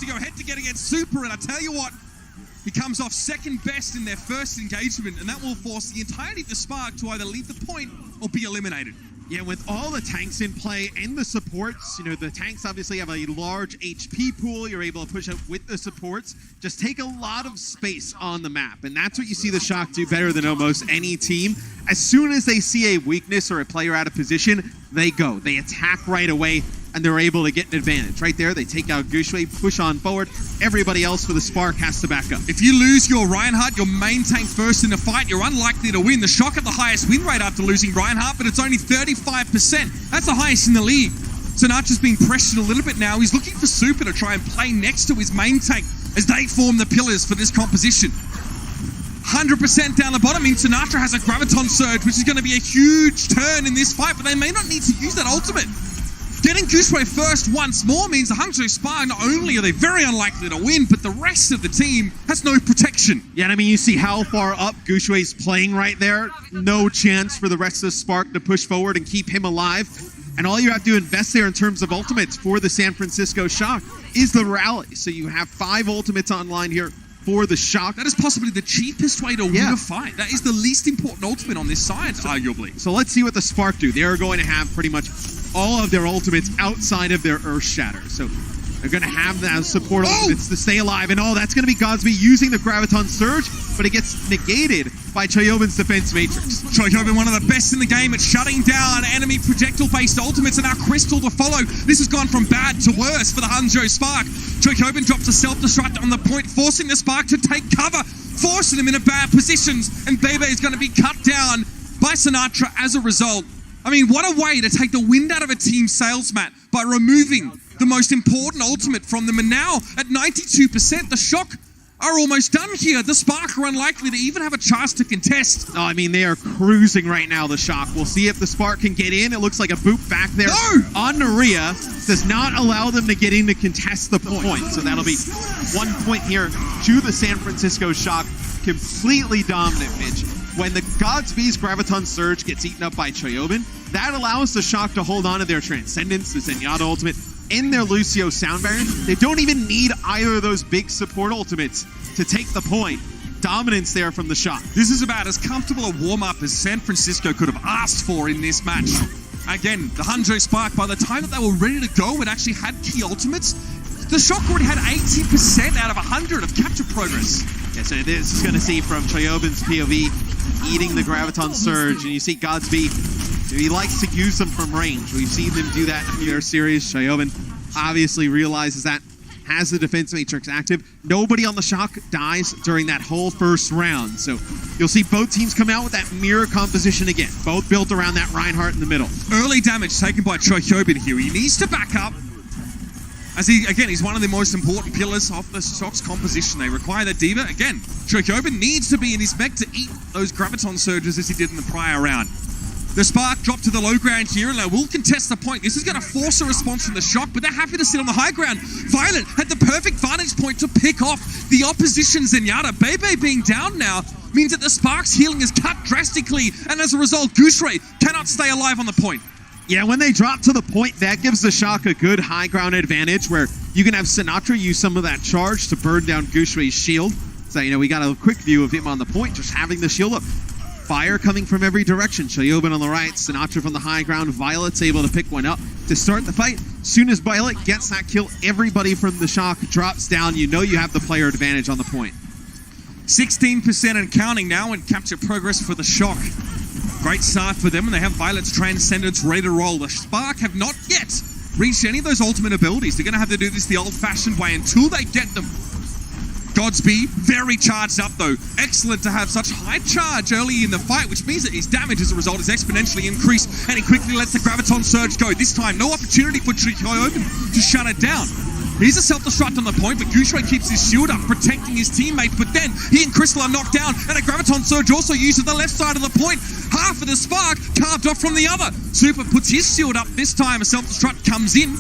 to go head-to-head against Super, and I tell you what, he comes off second best in their first engagement, and that will force the entirety of the Spark to either leave the point or be eliminated. Yeah, with all the tanks in play and the supports, you know, the tanks obviously have a large HP pool. You're able to push up with the supports. Just take a lot of space on the map. And that's what you see the Shock do better than almost any team. As soon as they see a weakness or a player out of position, they go. They attack right away, and they're able to get an advantage. Right there, they take out Guxue, push on forward. Everybody else for the Spark has to back up. If you lose your Reinhardt, your main tank first in the fight, you're unlikely to win. The Shock have the highest win rate after losing Reinhardt, but it's only 35%. That's the highest in the league. Sinatra's being pressured a little bit now. He's looking for Super to try and play next to his main tank as they form the pillars for this composition. 100% down the bottom means Sinatra has a Graviton Surge, which is going to be a huge turn in this fight, but they may not need to use that ultimate. Getting Guxue first once more means the Hangzhou Spark, not only are they very unlikely to win, but the rest of the team has no protection. Yeah, and I mean, you see how far up Guxue's playing right there. No chance for the rest of the Spark to push forward and keep him alive. And all you have to invest there in terms of ultimates for the San Francisco Shock is the rally. So you have 5 ultimates online here for the Shock. That is possibly the cheapest way to win a fight. That is the least important ultimate on this side, arguably. So let's see what the Spark do. They're going to have pretty much all of their ultimates outside of their Earth Shatter. So they're going to have that support ultimates to stay alive. And that's going to be Godsby using the Graviton Surge, but it gets negated by Choyobin's Defense Matrix. Choyobin, one of the best in the game at shutting down enemy projectile-based ultimates, and now Crystal to follow. This has gone from bad to worse for the Hangzhou Spark. Choyobin drops a self-destruct on the point, forcing the Spark to take cover, forcing them into bad positions, and Bebe is going to be cut down by Sinatra as a result. I mean, what a way to take the wind out of a team's sails, Matt, by removing the most important ultimate from them. And now, at 92%, the Shock are almost done here. The Spark are unlikely to even have a chance to contest. Oh, I mean, they are cruising right now, the Shock. We'll see if the Spark can get in. It looks like a boot back there on Naria. Does not allow them to get in to contest the point. So that'll be 1 point here to the San Francisco Shock. Completely dominant, Mitch. When the Godspeed's Graviton Surge gets eaten up by Choyobin, that allows the Shock to hold on to their Transcendence, the Zenyatta ultimate, and their Lucio Sound Barrier. They don't even need either of those big support ultimates to take the point. Dominance there from the Shock. This is about as comfortable a warm-up as San Francisco could have asked for in this match. Again, the Hangzhou Spark, by the time that they were ready to go and actually had key ultimates, the Shock already had 80% out of 100 of capture progress. Yeah, so this is going to see from Choyobin's POV eating the Graviton Surge, and you see Godspeed, he likes to use them from range. We've seen them do that in their series. Choyobin obviously realizes that, has the Defense Matrix active. Nobody on the Shock dies during that whole first round. So you'll see both teams come out with that mirror composition again, both built around that Reinhardt in the middle. Early damage taken by Choyobin here. He needs to back up. As he's one of the most important pillars of the Shock's composition. They require that Diva. Again, Choyobin needs to be in his mech to eat those Graviton Surges as he did in the prior round. The Spark dropped to the low ground here, and they will contest the point. This is going to force a response from the Shock, but they're happy to sit on the high ground. Violet had the perfect vantage point to pick off the opposition Zenyatta. Bebe being down now means that the Spark's healing is cut drastically, and as a result, Guxue cannot stay alive on the point. Yeah, when they drop to the point, that gives the Shock a good high ground advantage where you can have Sinatra use some of that charge to burn down Guxue's shield. So, we got a quick view of him on the point, just having the shield up. Fire coming from every direction. Choyobin on the right, Sinatra from the high ground. Violet's able to pick one up to start the fight. Soon as Violet gets that kill, everybody from the Shock drops down. You know you have the player advantage on the point. 16% and counting now in capture progress for the Shock. Great start for them, and they have Violet's Transcendence ready to roll. The Spark have not yet reached any of those ultimate abilities. They're going to have to do this the old-fashioned way until they get them. Godspeed, very charged up though. Excellent to have such high charge early in the fight, which means that his damage as a result is exponentially increased, and he quickly lets the Graviton Surge go. This time, no opportunity for Choyobin to shut it down. He's a self-destruct on the point, but Guxue keeps his shield up, protecting his teammate, but then he and Crystal are knocked down, and a Graviton Surge also used at the left side of the point. Half of the Spark carved off from the other. Super puts his shield up this time, a self-destruct comes in,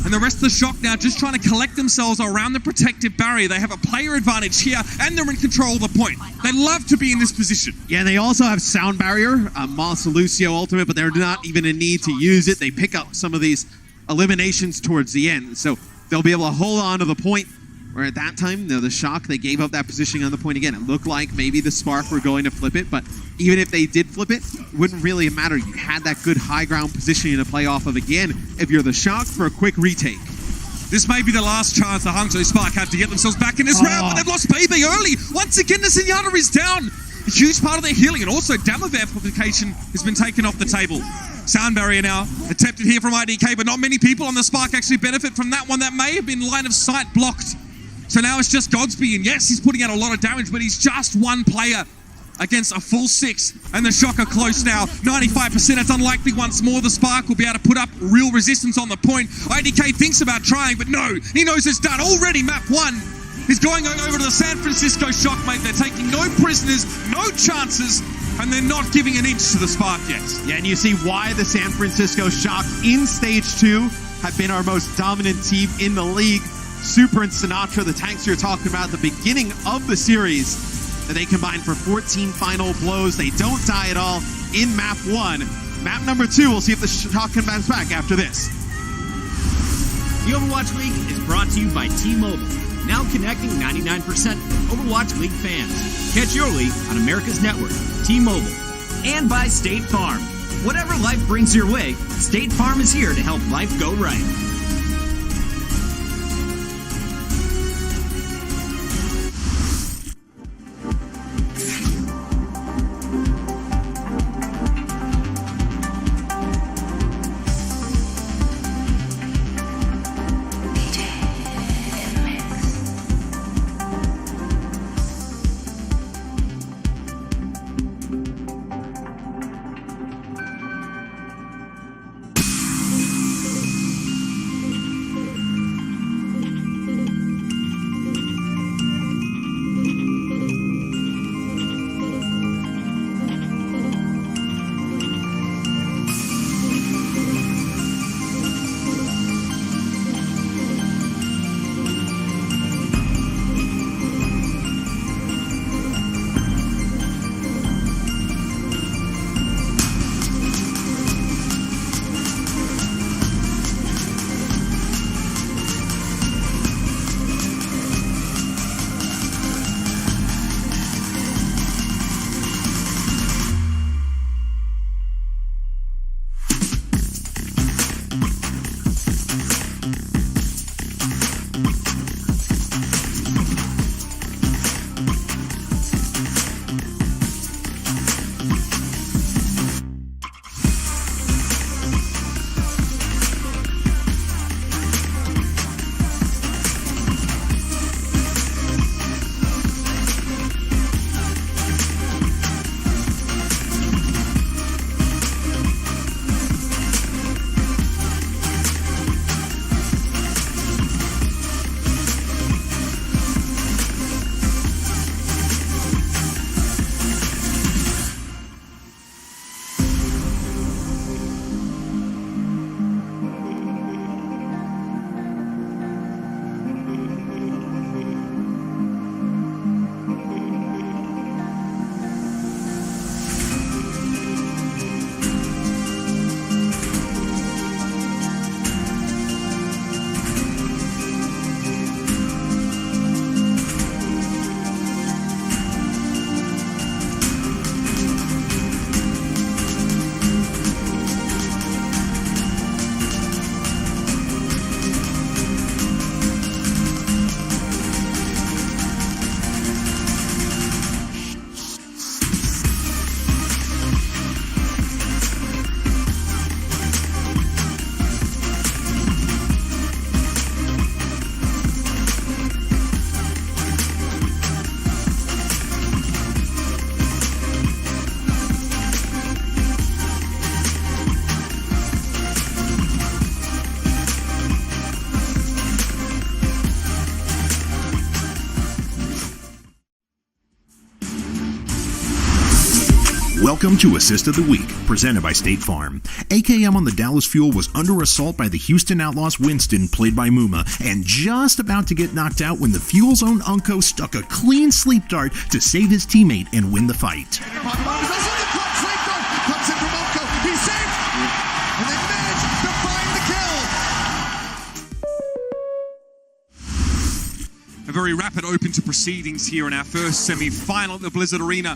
and the rest of the Shock now just trying to collect themselves around the protective barrier. They have a player advantage here, and they're in control of the point. They love to be in this position. Yeah, they also have Sound Barrier, Moss Lucio ultimate, but they're not even in need to use it. They pick up some of these eliminations towards the end. So they'll be able to hold on to the point. Where at that time, the Shock, they gave up that positioning on the point again. It looked like maybe the Spark were going to flip it, but even if they did flip it, it wouldn't really matter. You had that good high ground positioning to play off of again if you're the Shock for a quick retake. This may be the last chance the Hangzhou Spark have to get themselves back in this round, but they've lost Bebe early. Once again, the Zenyatta is down. A huge part of their healing, and also damage amplification has been taken off the table. Sound barrier now attempted here from IDK, but not many people on the Spark actually benefit from that one. That may have been line of sight blocked. So now it's just Godsby, and yes, he's putting out a lot of damage, but he's just one player against a full 6, and the Shock are close now. 95%, it's unlikely once more the Spark will be able to put up real resistance on the point. IDK thinks about trying, but no, he knows it's done. Already map 1 is going over to the San Francisco Shock, mate. They're taking no prisoners, no chances, and they're not giving an inch to the Spark yet. Yeah, and you see why the San Francisco Shock in Stage 2 have been our most dominant team in the league. Super and Sinatra, the tanks you're talking about at the beginning of the series, that they combine for 14 final blows. They don't die at all in map 1. Map number 2, we'll see if the Shock can bounce back after this. The Overwatch League is brought to you by T-Mobile, now connecting 99% Overwatch League fans. Catch your league on America's network, T-Mobile. And by State Farm. Whatever life brings your way, State Farm is here to help life go right. Welcome to Assist of the Week, presented by State Farm. AKM on the Dallas Fuel was under assault by the Houston Outlaws Winston, played by Muma, and just about to get knocked out when the Fuel's own Unko stuck a clean sleep dart to save his teammate and win the fight. A very rapid open to proceedings here in our first semi-final at the Blizzard Arena.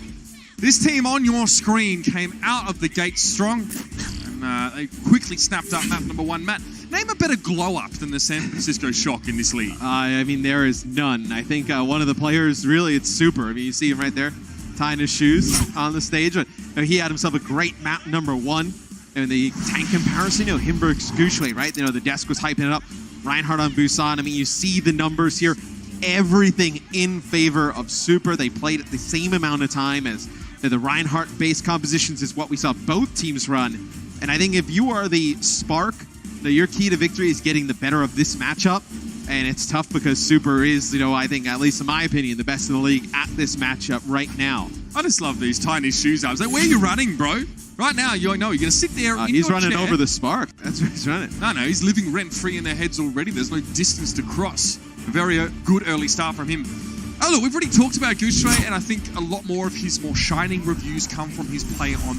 This team on your screen came out of the gate strong, and they quickly snapped up map number 1. Matt, name a better glow-up than the San Francisco Shock in this league. I mean, there is none. I think one of the players, really, it's Super. I mean, you see him right there, tying his shoes on the stage. He had himself a great map number 1. And the tank comparison, him versus Gushue, right? The desk was hyping it up. Reinhardt on Busan. I mean, you see the numbers here. Everything in favor of Super. They played at the same amount of time as the Reinhardt-based compositions is what we saw both teams run. And I think if you are the Spark, your key to victory is getting the better of this matchup. And it's tough because Super is, I think, at least in my opinion, the best in the league at this matchup right now. I just love these tiny shoes. I was like, where are you running, bro? Right now, you're going to sit there in he's your running chair. over the Spark. That's where he's running. No, he's living rent-free in their heads already. There's no distance to cross. A very good early start from him. Oh, look, we've already talked about Gushue, and I think a lot more of his more shining reviews come from his play on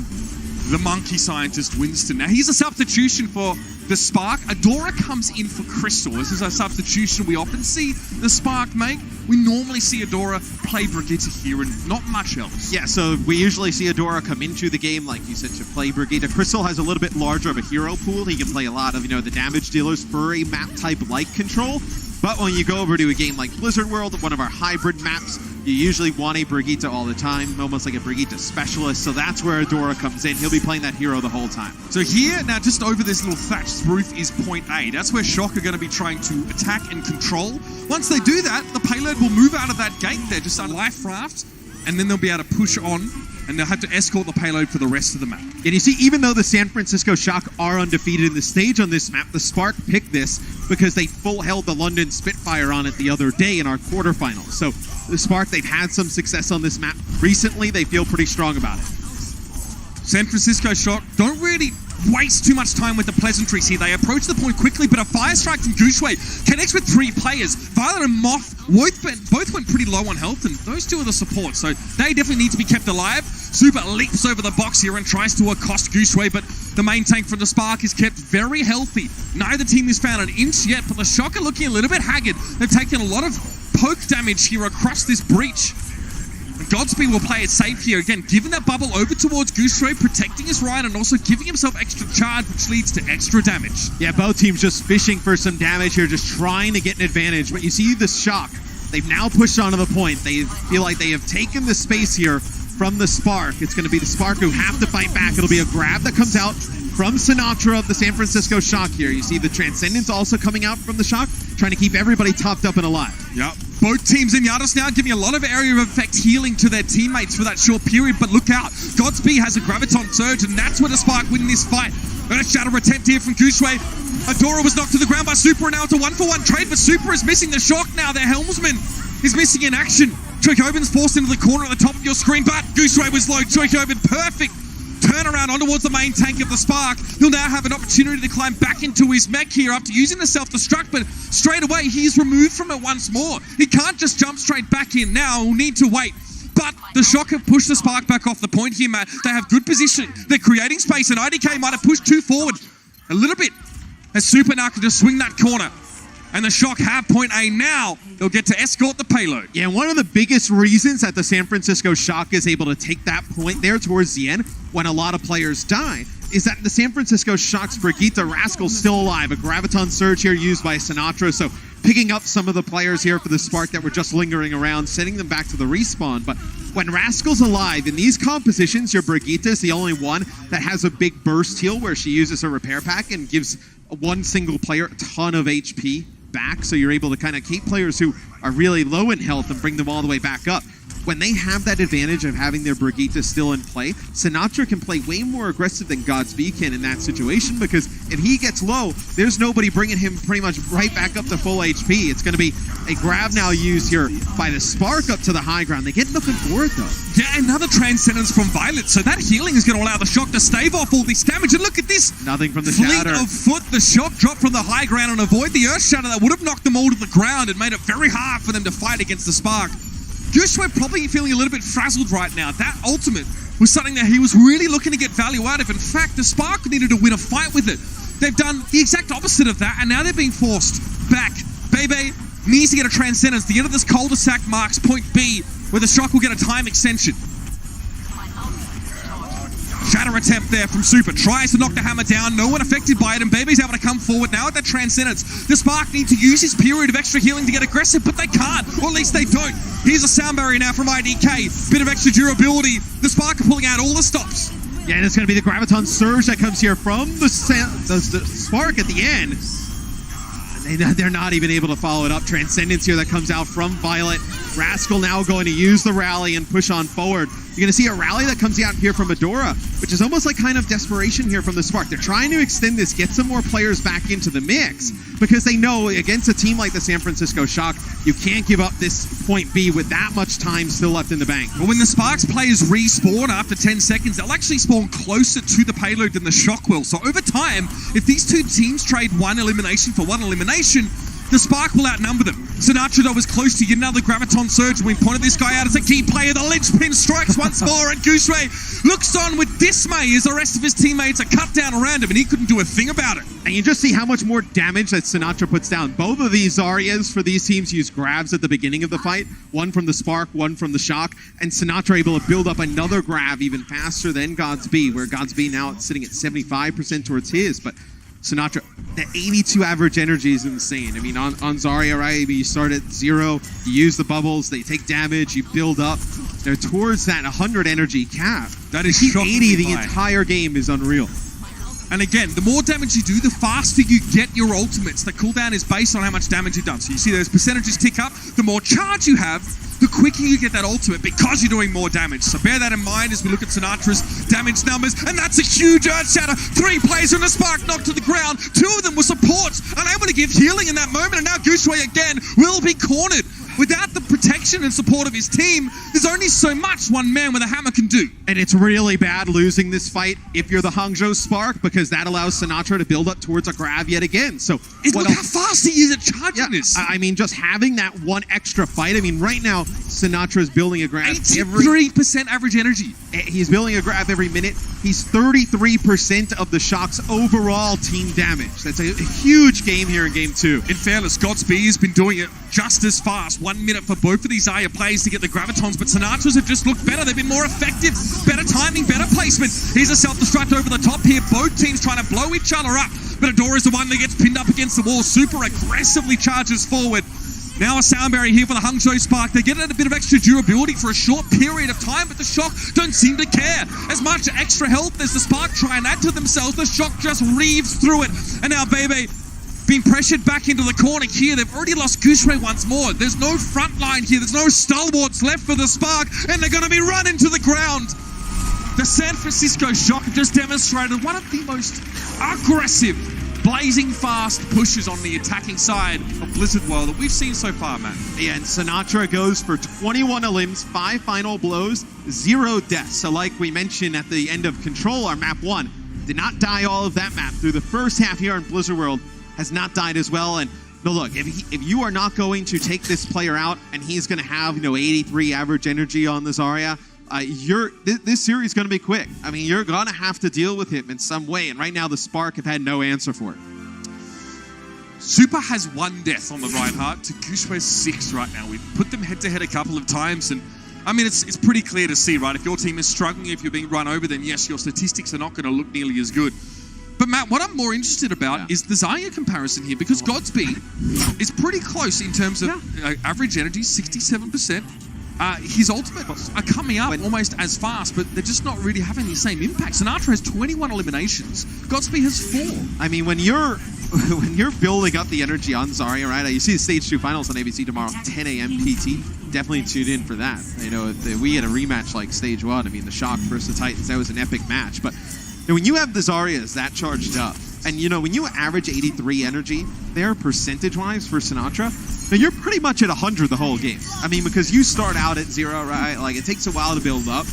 the monkey scientist Winston. Now, he's a substitution for the Spark. Adora comes in for Crystal. This is a substitution we often see the Spark make. We normally see Adora play Brigitte here and not much else. Yeah, so we usually see Adora come into the game, like you said, to play Brigitte. Crystal has a little bit larger of a hero pool. He can play a lot of, the damage dealers for a map type like Control. But when you go over to a game like Blizzard World, one of our hybrid maps, you usually want a Brigitte all the time, almost like a Brigitte specialist. So that's where Adora comes in. He'll be playing that hero the whole time. So here, now just over this little thatched roof is point A. That's where Shock are going to be trying to attack and control. Once they do that, the payload will move out of that gate there, just on life raft, and then they'll be able to push on, and they'll have to escort the payload for the rest of the map. And you see, even though the San Francisco Shock are undefeated in the stage on this map, the Spark picked this because they full held the London Spitfire on it the other day in our quarterfinals. So the Spark, they've had some success on this map recently. They feel pretty strong about it. San Francisco Shock don't really waste too much time with the pleasantries here. They approach the point quickly, but a fire strike from Gushue connects with 3 players. Violet and Moth both went pretty low on health, and those 2 are the support, so they definitely need to be kept alive. Super leaps over the box here and tries to accost Gushue, but the main tank from the Spark is kept very healthy. Neither team has found an inch yet, but the Shock are looking a little bit haggard. They've taken a lot of poke damage here across this breach. Godspeed will play it safe here. Again, giving that bubble over towards Gushue, protecting his Ryan, and also giving himself extra charge, which leads to extra damage. Yeah, both teams just fishing for some damage here, just trying to get an advantage. But you see the Shock, they've now pushed onto the point. They feel like they have taken the space here from the Spark. It's going to be the Spark who have to fight back. It'll be a grab that comes out from Sinatra of the San Francisco Shock here. You see the Transcendence also coming out from the Shock, trying to keep everybody topped up and alive. Yep. Both teams in Yardis now giving a lot of area of effect healing to their teammates for that short period, but look out. Godspeed has a Graviton Surge, and that's where the Spark winning this fight. Earth Shatter attempt here from Gushue. Adora was knocked to the ground by Super, and now it's a 1-for-1 trade, but Super is missing the Shock now. Their helmsman is missing in action. Choikoben's forced into the corner at the top of your screen, but Gushue was low. Choikoben, perfect turnaround on towards the main tank of the Spark. He'll now have an opportunity to climb back into his mech here after using the self-destruct, but straight away he's removed from it once more. He can't just jump straight back in now. He'll need to wait. But the Shock have pushed the Spark back off the point here, Matt. They have good position. They're creating space, and IDK might have pushed 2 forward a little bit as Super now can just swing that corner. And the Shock have point A now. They'll get to escort the payload. Yeah, one of the biggest reasons that the San Francisco Shock is able to take that point there towards the end when a lot of players die is that the San Francisco Shock's Brigitte Rascal's still alive. A Graviton Surge here used by Sinatra, so picking up some of the players here for the Spark that were just lingering around, sending them back to the respawn. But when Rascal's alive, in these compositions, your Brigitte is the only one that has a big burst heal where she uses her repair pack and gives one single player a ton of HP back, so you're able to kind of keep players who are really low in health and bring them all the way back up. When they have that advantage of having their Brigitte still in play, Sinatra can play way more aggressive than Godspeed can in that situation, because if he gets low, there's nobody bringing him pretty much right back up to full HP. It's going to be a grab now used here by the Spark up to the high ground. They get nothing for it, though. Yeah, another Transcendence from Violet, so that healing is going to allow the Shock to stave off all this damage. And look at this. Nothing from the Fleet Shatter. of foot. The Shock dropped from the high ground and avoid the Earth Shatter that would have knocked them all to the ground and made it very hard for them to fight against the Spark. Gushue probably feeling a little bit frazzled right now. That ultimate was something that he was really looking to get value out of. In fact, the Spark needed to win a fight with it. They've done the exact opposite of that, and now they're being forced back. Bebe, needs to get a Transcendence. The end of this cul-de-sac marks point B, where the Shock will get a time extension. Shatter attempt there from Super. Tries to knock the hammer down. No one affected by it, and Bebe's able to come forward now at that Transcendence. The Spark need to use his period of extra healing to get aggressive, but they can't, or at least they don't. Here's a sound barrier now from IDK. Bit of extra durability. The Spark are pulling out all the stops. Yeah, and it's going to be the Graviton Surge that comes here from the Spark at the end. They're not even able to follow it up. Transcendence here that comes out from Violet. Rascal now going to use the rally and push on forward. You're going to see a rally that comes out here from Adora, which is almost like kind of desperation here from the Spark. They're trying to extend this, get some more players back into the mix, because they know against a team like the San Francisco Shock, you can't give up this point B with that much time still left in the bank. But when the Sparks players respawn after 10 seconds, they'll actually spawn closer to the payload than the Shock will. So over time, if these two teams trade one elimination for one elimination, the Spark will outnumber them. Sinatra, though, is close to yet another Graviton Surge. We pointed this guy out as a key player. The linchpin strikes once more, and Gouchway looks on with dismay as the rest of his teammates are cut down around him, and he couldn't do a thing about it. And you just see how much more damage that Sinatra puts down. Both of these Zaryas for these teams use grabs at the beginning of the fight. One from the Spark, one from the Shock. And Sinatra able to build up another grab even faster than Godsby, where Godsby now sitting at 75% towards his. But Sinatra, the 82 average energy is insane. I mean, on Zarya, right? I mean, you start at 0, you use the bubbles, they take damage, you build up. They're towards that 100 energy cap. That is Keep shockingly 80 the high. entire game is unreal. And again, the more damage you do, the faster you get your ultimates. The cooldown is based on how much damage you've done. So you see those percentages tick up. The more charge you have, the quicker you get that ultimate because you're doing more damage. So bear that in mind as we look at Sinatra's damage numbers. And that's a huge Earth Shatter. 3 players in the Spark knocked to the ground. 2 of them were supports, unable to give healing in that moment. And now Gouchway again will be cornered. Without the protection and support of his team, there's only so much one man with a hammer can do. And it's really bad losing this fight if you're the Hangzhou Spark, because that allows Sinatra to build up towards a grab yet again. So Look how fast he is at charging this. I mean, just having that one extra fight. I mean, right now, Sinatra's building a grab 83% average energy. He's building a grab every minute. He's 33% of the Shock's overall team damage. That's a huge game here in Game 2. In fairness, Godsby has been doing it just as fast. 1 minute for both of these Zarya players to get the Gravitons, but Sinatra's have just looked better. They've been more effective, better timing, better placement. Here's a self-destruct over the top here. Both teams trying to blow each other up, but Adora's the one that gets pinned up against the wall. Super aggressively charges forward. Now a sound barrier here for the Hangzhou Spark. They get a bit of extra durability for a short period of time, but the Shock don't seem to care. As much extra health as the Spark try and add to themselves, the Shock just reaves through it. And now Bebe being pressured back into the corner here. They've already lost Gouchway once more. There's no front line here. There's no stalwarts left for the Spark, and they're going to be run into the ground. The San Francisco Shock have just demonstrated one of the most aggressive, blazing fast pushes on the attacking side of Blizzard World that we've seen so far, Matt. Yeah, and Sinatra goes for 21 elims, 5 final blows, 0 deaths. So like we mentioned at the end of Control, our map 1, did not die all of that map. Through the first half here in Blizzard World, has not died as well. And no, look, if you are not going to take this player out and he's going to have 83 average energy on the Zarya, this series is going to be quick. I mean, you're going to have to deal with him in some way. And right now, the Spark have had no answer for it. Super has 1 death on the Reinhardt to Gouchway's 6 right now. We've put them head-to-head a couple of times, and I mean, it's pretty clear to see, right? If your team is struggling, if you're being run over, then yes, your statistics are not going to look nearly as good. But Matt, what I'm more interested about is the Zarya comparison here, because Godsby is pretty close in terms of average energy, 67%. His ultimates are coming up almost as fast, but they're just not really having the same impact. Sinatra has 21 eliminations. Godsby has 4. I mean, when you're building up the energy on Zarya, right? You see the Stage 2 finals on ABC tomorrow, 10 a.m. PT. Definitely tune in for that. You know, if we had a rematch like Stage 1, I mean, the Shock versus the Titans, that was an epic match. But when you have the Zaryas that charged up, and when you average 83 energy, there percentage-wise for Sinatra, now you're pretty much at 100 the whole game. I mean, because you start out at 0, right? Like, it takes a while to build up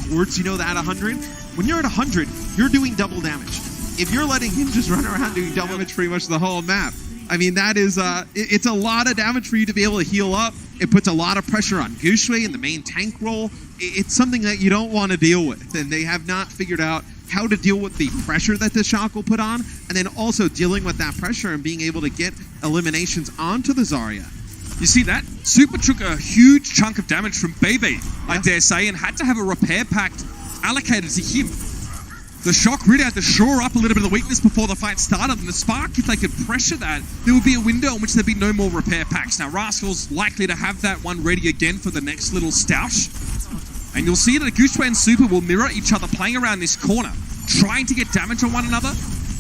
towards, that 100. When you're at 100, you're doing double damage. If you're letting him just run around doing double damage pretty much the whole map, I mean, that is, it's a lot of damage for you to be able to heal up. It puts a lot of pressure on Gouchway in the main tank role. It's something that you don't want to deal with, and they have not figured out how to deal with the pressure that the Shock will put on, and then also dealing with that pressure and being able to get eliminations onto the Zarya. You see that? Super took a huge chunk of damage from Bebe, I dare say, and had to have a repair pack allocated to him. The Shock really had to shore up a little bit of the weakness before the fight started, and the Spark, if they could pressure that, there would be a window in which there'd be no more repair packs. Now, Rascal's likely to have that one ready again for the next little stoush. And you'll see that Gushue and Super will mirror each other playing around this corner, trying to get damage on one another,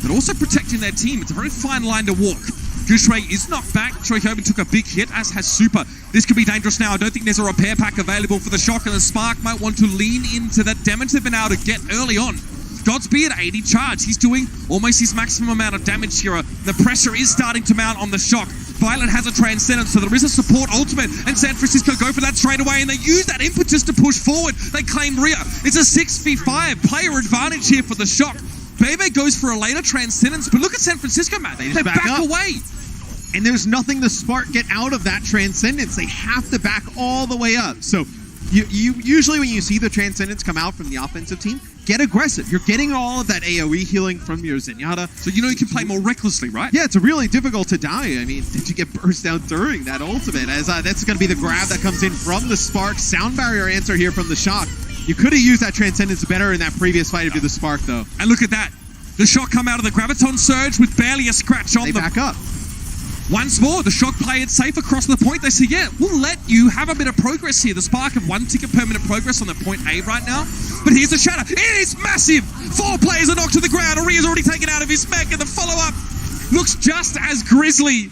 but also protecting their team. It's a very fine line to walk. Gushue is knocked back. Choi Hyobin took a big hit, as has Super. This could be dangerous now. I don't think there's a repair pack available for the Shock, and the Spark might want to lean into that damage they've been able to get early on. Godspeed at 80 charge. He's doing almost his maximum amount of damage here. The pressure is starting to mount on the Shock. Violet has a Transcendence, so there is a support ultimate, and San Francisco go for that straight away, and they use that impetus to push forward. They claim Rhea. It's a 6v5 player advantage here for the Shock. Bebe goes for a later Transcendence, but look at San Francisco, Matt. They back away. And there's nothing the Spark get out of that Transcendence. They have to back all the way up. So you usually when you see the Transcendence come out from the offensive team, get aggressive. You're getting all of that AoE healing from your Zenyatta. So you know you can play more recklessly, right? Yeah, it's really difficult to die. I mean, did you get burst down during that ultimate? As that's going to be the grab that comes in from the Spark. Sound barrier answer here from the Shock. You could have used that Transcendence better in that previous fight if you're the Spark, though. And look at that. The Shock come out of the Graviton Surge with barely a scratch on them. They back up. Once more, the Shock play it safe across the point. They say, yeah, we'll let you have a bit of progress here. The Spark have one ticket permanent progress on the point A right now. But here's the shatter. It is massive. 4 players are knocked to the ground. Aria's already taken out of his mech, and the follow-up looks just as grisly.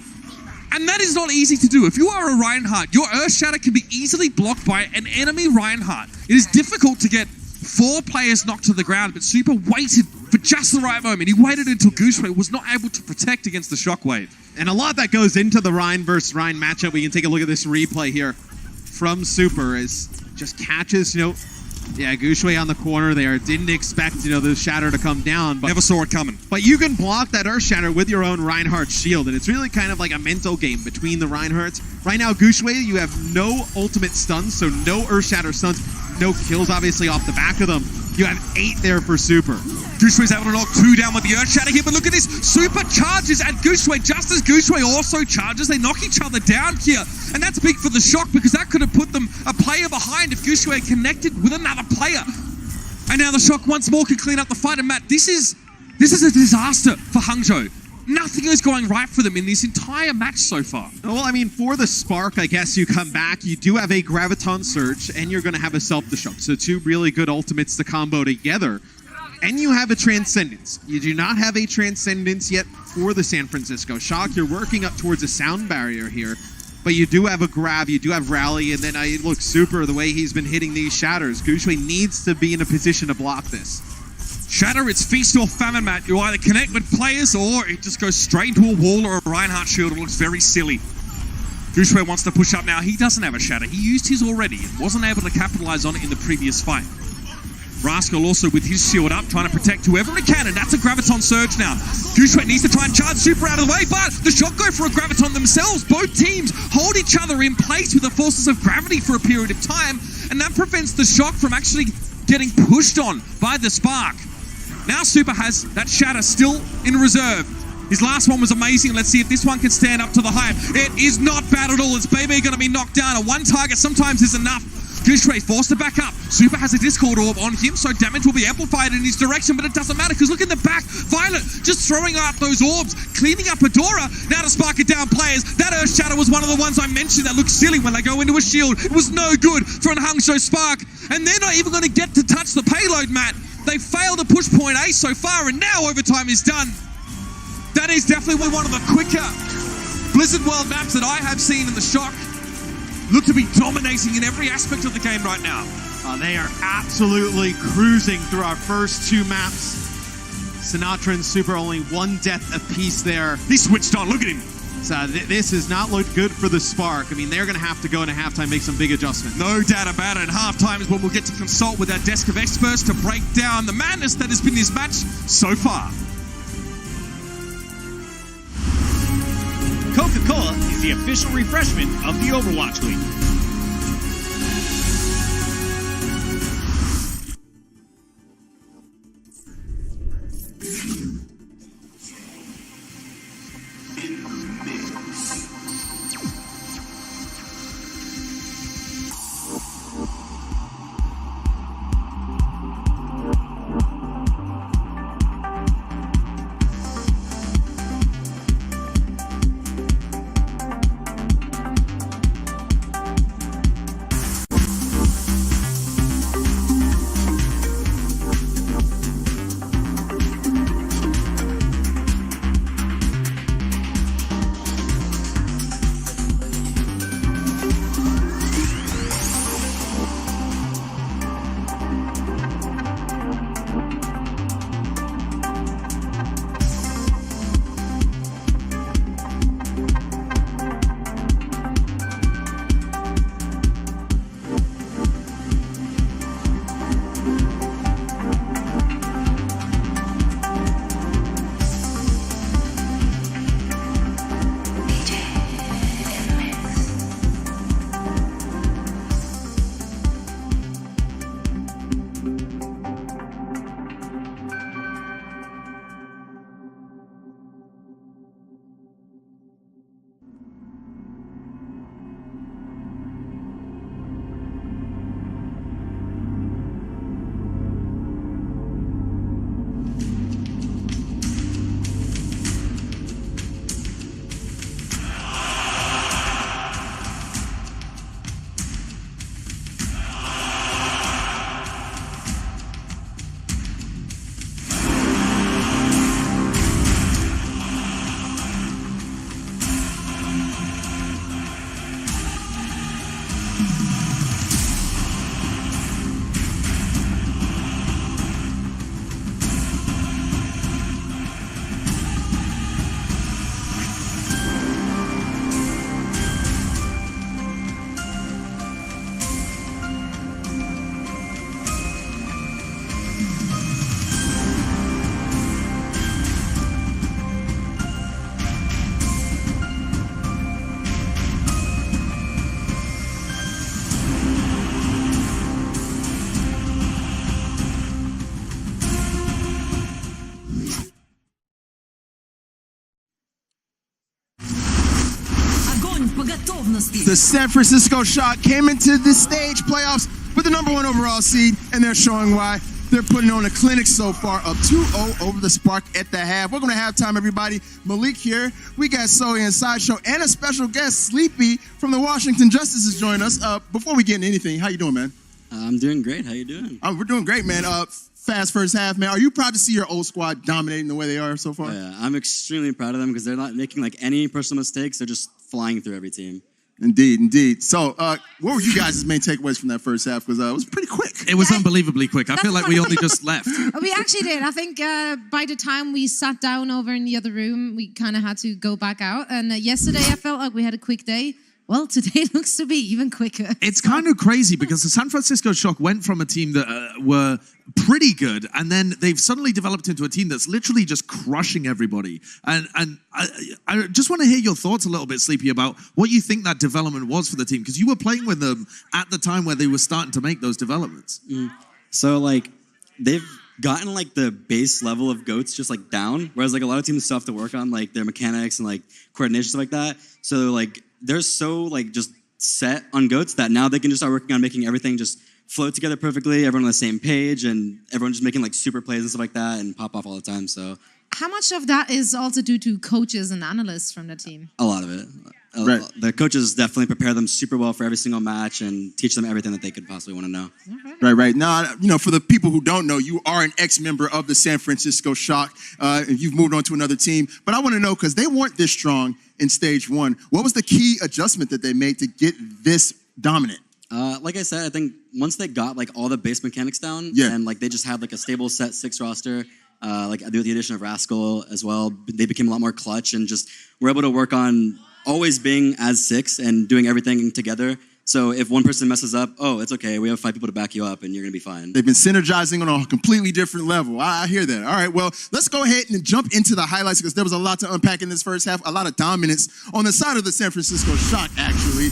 And that is not easy to do. If you are a Reinhardt, your Earth Shatter can be easily blocked by an enemy Reinhardt. It is difficult to get 4 players knocked to the ground, but Super waited for just the right moment. He waited until Gushue was not able to protect against the Shockwave. And a lot that goes into the Rein versus Rein matchup. We can take a look at this replay here from Super as just catches, Gushue on the corner there. Didn't expect, the Shatter to come down. But never saw it coming. But you can block that Earth Shatter with your own Reinhardt shield, and it's really kind of like a mental game between the Reinhardts. Right now, Gushue, you have no ultimate stuns, so no Earth Shatter stuns, no kills obviously off the back of them. You have 8 there for Super. Gushue's able to knock 2 down with the Earth Shatter here, but look at this. Super charges at Gushue just as Gushue also charges. They knock each other down here, and that's big for the Shock because that could have put them a player behind if Gushue had connected with another player. And now the Shock once more can clean up the fight, and Matt, this is a disaster for Hangzhou. Nothing is going right for them in this entire match so far. Well, I mean, for the Spark, I guess you come back, you do have a Graviton Surge, and you're going to have a Self-Destruct. So 2 really good ultimates to combo together. And you have a Transcendence. You do not have a Transcendence yet for the San Francisco Shock. You're working up towards a sound barrier here. But you do have a grab, you do have rally, and then look, Super, the way he's been hitting these shatters. Gushue needs to be in a position to block this. Shatter, it's feast or famine, Matt. You either connect with players or it just goes straight into a wall or a Reinhardt shield. It looks very silly. Gushue wants to push up now. He doesn't have a Shatter. He used his already and wasn't able to capitalize on it in the previous fight. Rascal also with his shield up, trying to protect whoever he can, and that's a Graviton Surge now. Gushue needs to try and charge Super out of the way, but the Shock go for a Graviton themselves. Both teams hold each other in place with the forces of gravity for a period of time, and that prevents the Shock from actually getting pushed on by the Spark. Now Super has that Shatter still in reserve. His last one was amazing. Let's see if this one can stand up to the hype. It is not bad at all. It's Bebe going to be knocked down. A one target sometimes is enough. Gushue forced to back up. Super has a Discord Orb on him, so damage will be amplified in his direction, but it doesn't matter because look in the back. Violet just throwing out those orbs, cleaning up Adora. Now to spark it down players. That Earth Shatter was one of the ones I mentioned that looks silly when they go into a shield. It was no good for an Hangzhou Spark, and they're not even going to get to touch the payload, Matt. They failed to push point A so far, and now overtime is done. That is definitely one of the quicker Blizzard World maps that I have seen in the Shock. Look to be dominating in every aspect of the game right now. They are absolutely cruising through our first 2 maps. Sinatra and Super only 1 death apiece there. He switched on, look at him. So this has not looked good for the Spark. I mean, they're going to have to go into halftime, make some big adjustments. No doubt about it. Halftime is when we'll get to consult with our desk of experts to break down the madness that has been this match so far. Coca-Cola is the official refreshment of the Overwatch League. The San Francisco Shock came into this stage playoffs with the #1 overall seed, and they're showing why. They're putting on a clinic so far, up 2-0 over the Spark at the half. We're going to have time, everybody. Malik here. We got Zoe and Sideshow, and a special guest, Sleepy, from the Washington Justices joining us. Before we get into anything, how you doing, man? I'm doing great. How you doing? We're doing great, man. Fast first half, man. Are you proud to see your old squad dominating the way they are so far? Yeah, I'm extremely proud of them because they're not making like any personal mistakes. They're just flying through every team. Indeed. So, what were you guys' main takeaways from that first half? Because it was pretty quick. It was unbelievably quick. I feel like we only just left. We actually did. I think by the time we sat down over in the other room, we kind of had to go back out. And yesterday, I felt like we had a quick day. Well, today looks to be even quicker. It's kind of crazy because the San Francisco Shock went from a team that were pretty good, and then they've suddenly developed into a team that's literally just crushing everybody. And I just want to hear your thoughts a little bit, Sleepy, about what you think that development was for the team, because you were playing with them at the time where they were starting to make those developments. So, like, they've gotten, like, the base level of GOATs just, like, down, whereas, like, a lot of teams still have to work on, like, their mechanics and, like, coordination, stuff like that. So, like, they're so, like, just set on GOATs that now they can just start working on making everything just flow together perfectly, everyone on the same page, and everyone just making, like, super plays and stuff like that and pop off all the time, so. How much of that is also due to coaches and analysts from the team? A lot of it. Right. The coaches definitely prepare them super well for every single match and teach them everything that they could possibly want to know. Right. Now, for the people who don't know, you are an ex-member of the San Francisco Shock. And you've moved on to another team. But I want to know, because they weren't this strong in stage one, what was the key adjustment that they made to get this dominant? Like I said, I think once they got like all the base mechanics down, and like they just had like a stable set 6 roster, like with the addition of Rascal as well, they became a lot more clutch and just were able to work on always being as 6 and doing everything together. So if one person messes up, it's okay. We have 5 people to back you up, and you're going to be fine. They've been synergizing on a completely different level. I hear that. All right, well, let's go ahead and jump into the highlights because there was a lot to unpack in this first half. A lot of dominance on the side of the San Francisco Shock, actually.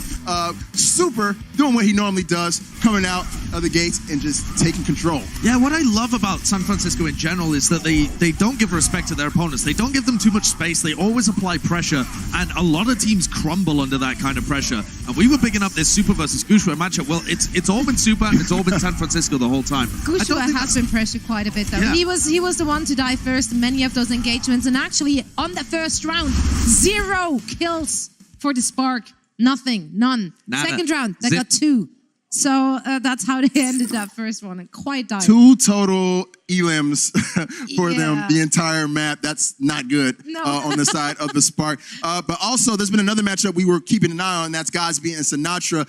Super doing what he normally does, coming out of the gates and just taking control. Yeah, what I love about San Francisco in general is that they don't give respect to their opponents. They don't give them too much space. They always apply pressure, and a lot of teams crumble under that kind of pressure. And we were picking up this Super versus Gushua matchup. Well, it's all been Super and it's all been San Francisco the whole time. Gushua has been pressured quite a bit, though. Yeah. He was the one to die first in many of those engagements, and actually on the first round, 0 kills for the Spark. None. Nada. Second round, they got 2. So that's how they ended that first one. And quite died. 2 total elims for them the entire map. That's not good on the side of the Spark. But also, there's been another matchup we were keeping an eye on. That's Gosby and Sinatra.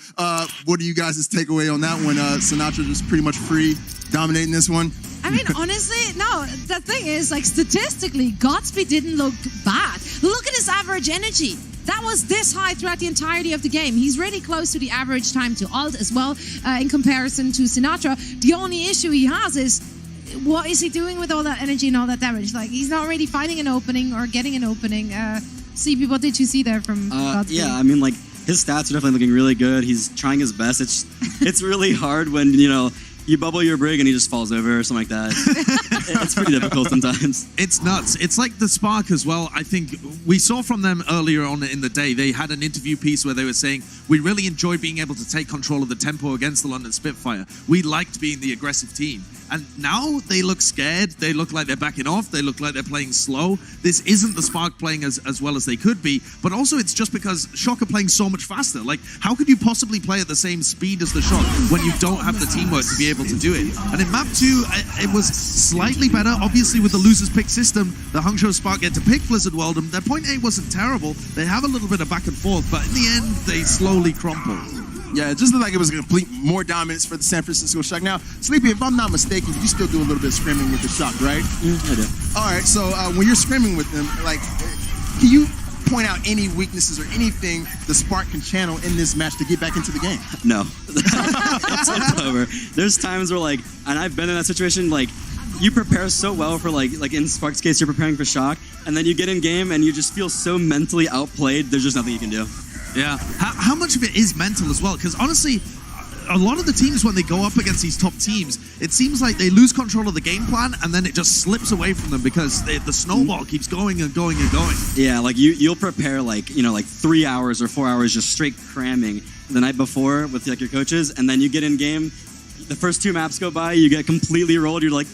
What are you guys' takeaway on that one? Sinatra just pretty much free dominating this one. I mean, honestly, no. The thing is, like, statistically, Godsby didn't look bad. Look at his average energy. That was this high throughout the entirety of the game. He's really close to the average time to ult as well in comparison to Sinatra. The only issue he has is, what is he doing with all that energy and all that damage? Like, he's not really finding an opening or getting an opening. CP, what did you see there from Godsby? Yeah, I mean, like, his stats are definitely looking really good. He's trying his best. It's really hard when, you bubble your brig and he just falls over or something like that. It's pretty difficult sometimes. It's nuts. It's like the Spark as well. I think we saw from them earlier on in the day, they had an interview piece where they were saying, we really enjoyed being able to take control of the tempo against the London Spitfire. We liked being the aggressive team. And now they look scared. They look like they're backing off. They look like they're playing slow. This isn't the Spark playing as well as they could be. But also it's just because Shock are playing so much faster. Like, how could you possibly play at the same speed as the Shock when you don't have the teamwork to be able to do it? And in map 2, it was slightly better. Obviously, with the losers pick system, the Hangzhou Spark get to pick Blizzard World'em. Their point A wasn't terrible. They have a little bit of back and forth, but in the end, they slowly crumble. Yeah, it just looked like it was a complete more dominance for the San Francisco Shock. Now, Sleepy, if I'm not mistaken, you still do a little bit of scrimming with the Shock, right? I do. All right, so when you're scrimming with them, like, can you point out any weaknesses or anything the Spark can channel in this match to get back into the game? No. It's over. There's times where, like, and I've been in that situation, like, you prepare so well for, like in Spark's case, you're preparing for Shock, and then you get in game and you just feel so mentally outplayed, there's just nothing you can do. Yeah. How much of it is mental as well? Because honestly, a lot of the teams, when they go up against these top teams, it seems like they lose control of the game plan and then it just slips away from them because the snowball keeps going and going and going. Yeah, like you'll prepare like 3 hours or 4 hours just straight cramming the night before with like your coaches, and then you get in game, the first 2 maps go by, you get completely rolled, you're like,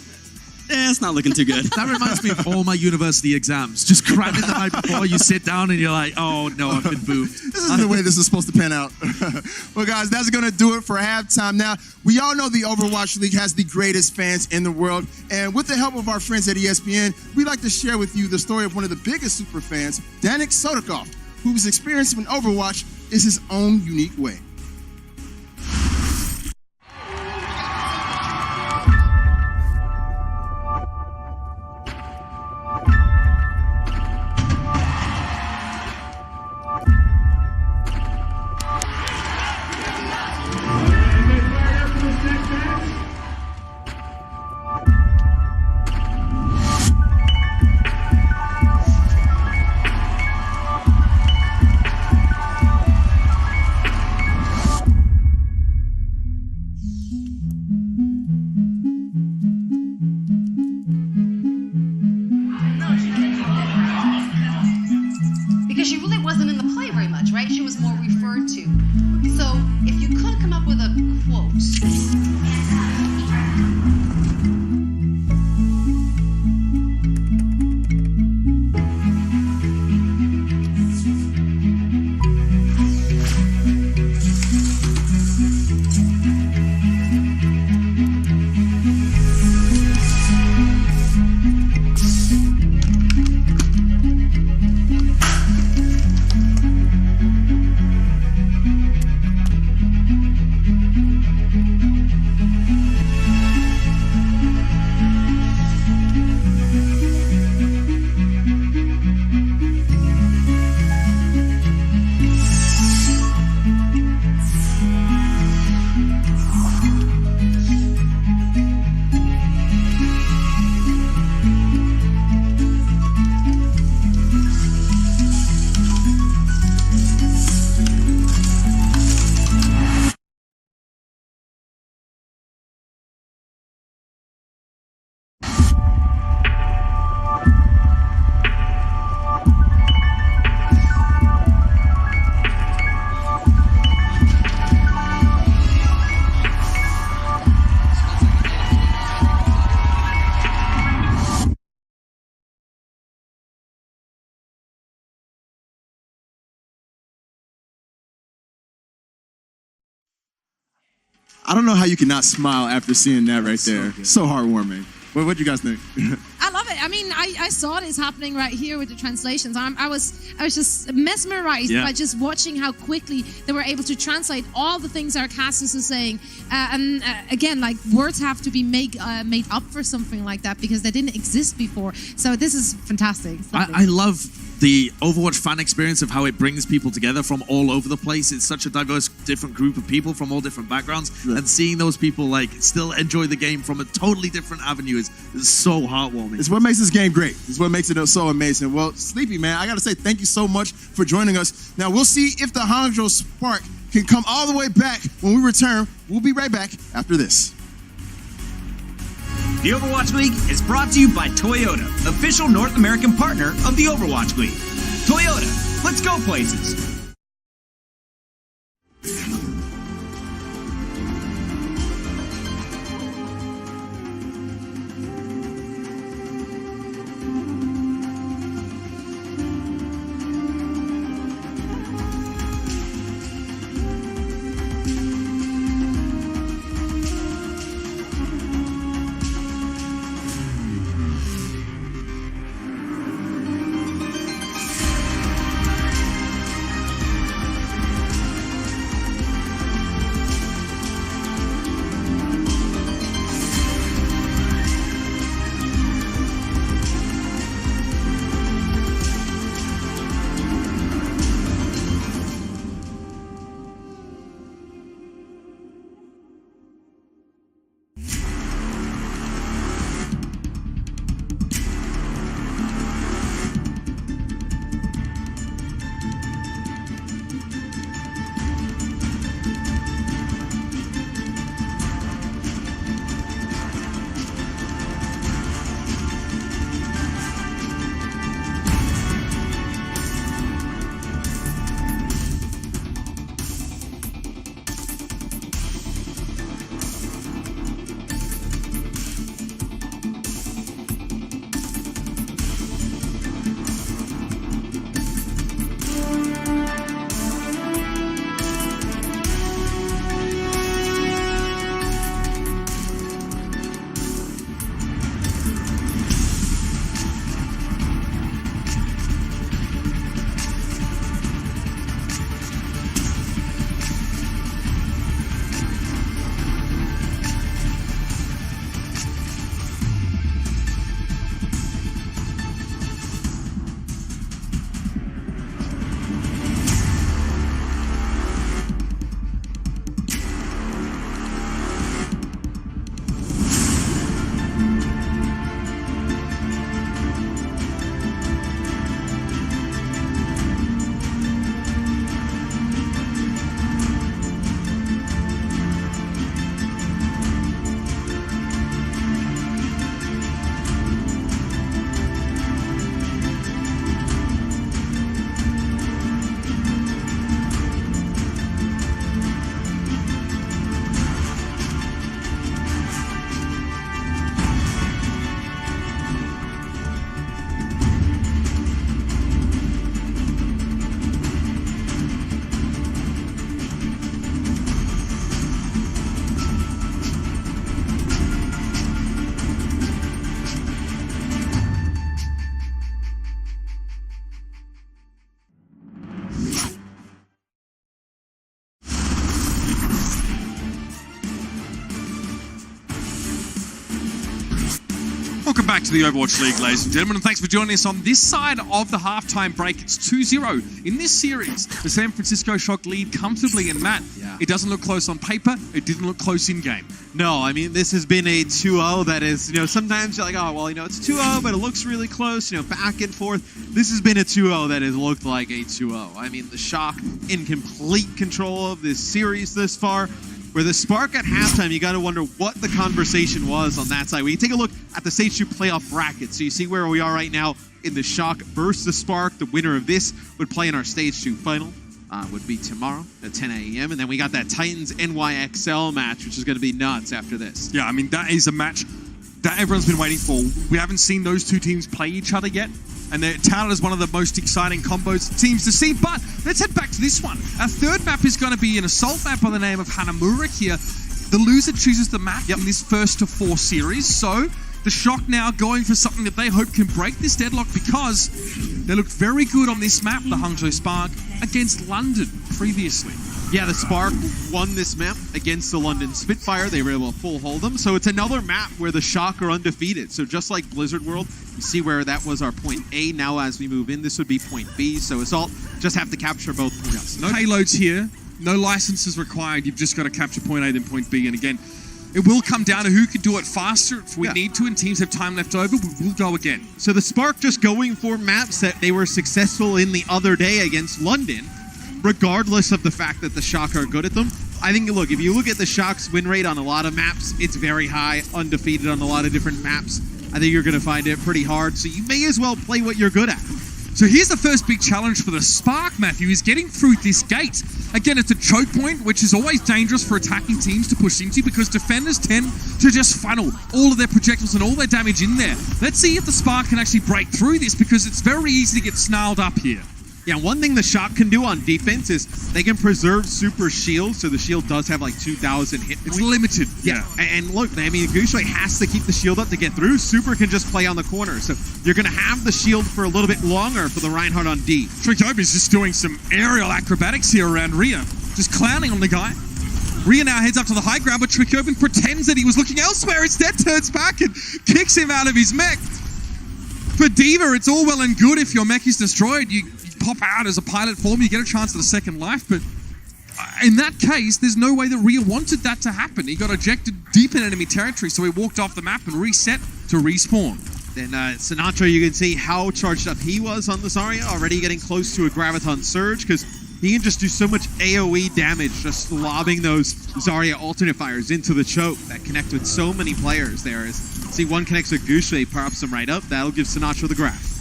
it's not looking too good. That reminds me of all my university exams. Just cramming the night before, you sit down and you're like, oh no, I've been booed. This is the way this is supposed to pan out. Well, guys, that's going to do it for halftime. Now, we all know the Overwatch League has the greatest fans in the world. And with the help of our friends at ESPN, we'd like to share with you the story of one of the biggest super fans, Danik Sodikov, whose experience in Overwatch is his own unique way. She really wasn't in the play very much, right? She was more referred to. So if you could come up with a quote. I don't know how you cannot smile after seeing that right there. So heartwarming. What do you guys think? I love it. I mean, I saw this happening right here with the translations. I was just mesmerized by just watching how quickly they were able to translate all the things our casters are saying. Again, like words have to be made up for something like that because they didn't exist before. So this is fantastic. I love the Overwatch fan experience of how it brings people together from all over the place. It's such a diverse, different group of people from all different backgrounds, and seeing those people like still enjoy the game from a totally different avenue is so heartwarming. It's what makes this game great. It's what makes it so amazing. Well, Sleepy, man, I got to say thank you so much for joining us. Now, we'll see if the Hangzhou Spark can come all the way back when we return. We'll be right back after this. The Overwatch League is brought to you by Toyota, official North American partner of the Overwatch League. Toyota, let's go places. Welcome back to the Overwatch League, ladies and gentlemen, and thanks for joining us on this side of the halftime break. It's 2-0 in this series. The San Francisco Shock lead comfortably, and Matt, it doesn't look close on paper. It didn't look close in game. No, I mean, this has been a 2-0 that is, sometimes you're like, oh, well, it's 2-0, but it looks really close, back and forth. This has been a 2-0 that has looked like a 2-0. I mean, the Shock in complete control of this series this far. Where the Spark at halftime, you got to wonder what the conversation was on that side. When you take a look at the Stage 2 playoff bracket, so you see where we are right now in the Shock versus the Spark. The winner of this would play in our Stage 2 final. Would be tomorrow at 10 a.m. And then we got that Titans NYXL match, which is going to be nuts after this. Yeah, I mean, that is a match that everyone's been waiting for. We haven't seen those two teams play each other yet. And they're touted as one of the most exciting combos teams to see. But let's head back to this one. Our third map is going to be an assault map by the name of Hanamura here. The loser chooses the map in this first to 4 series. So the Shock now going for something that they hope can break this deadlock, because they looked very good on this map, the Hangzhou Spark, against London previously. Yeah, the Spark won this map against the London Spitfire. They were able to full hold them. So it's another map where the Shock are undefeated. So just like Blizzard World, you see where that was our point A. Now as we move in, this would be point B. So Assault just have to capture both points. No payloads here. No licenses required. You've just got to capture point A, then point B. And again, it will come down to who can do it faster. If we need to and teams have time left over, we will go again. So the Spark just going for maps that they were successful in the other day against London, regardless of the fact that the Shock are good at them. I think, look, if you look at the Shock's win rate on a lot of maps, it's very high, undefeated on a lot of different maps. I think you're going to find it pretty hard, so you may as well play what you're good at. So here's the first big challenge for the Spark, Matthew, is getting through this gate. Again, it's a choke point, which is always dangerous for attacking teams to push into, because defenders tend to just funnel all of their projectiles and all their damage in there. Let's see if the Spark can actually break through this, because it's very easy to get snarled up here. Yeah, one thing the Shock can do on defense is they can preserve super shield, so the shield does have like 2,000 hit points. It's limited. Yeah. And look, I mean, Gushue has to keep the shield up to get through. Super can just play on the corner, so you're going to have the shield for a little bit longer for the Reinhardt on D. Trikobi's just doing some aerial acrobatics here around Rhea, just clowning on the guy. Rhea now heads up to the high ground, but Trikobin pretends that he was looking elsewhere. Instead turns back and kicks him out of his mech. For D.Va, it's all well and good if your mech is destroyed. You pop out as a pilot form, you get a chance at a second life, but in that case, there's no way that Rhea wanted that to happen. He got ejected deep in enemy territory, so he walked off the map and reset to respawn. Then Sinatra, you can see how charged up he was on the Zarya, already getting close to a Graviton Surge, because he can just do so much AoE damage just lobbing those Zarya alternate fires into the choke that connect with so many players there. See, one connects with Gushue, pops him right up. That'll give Sinatra the graph.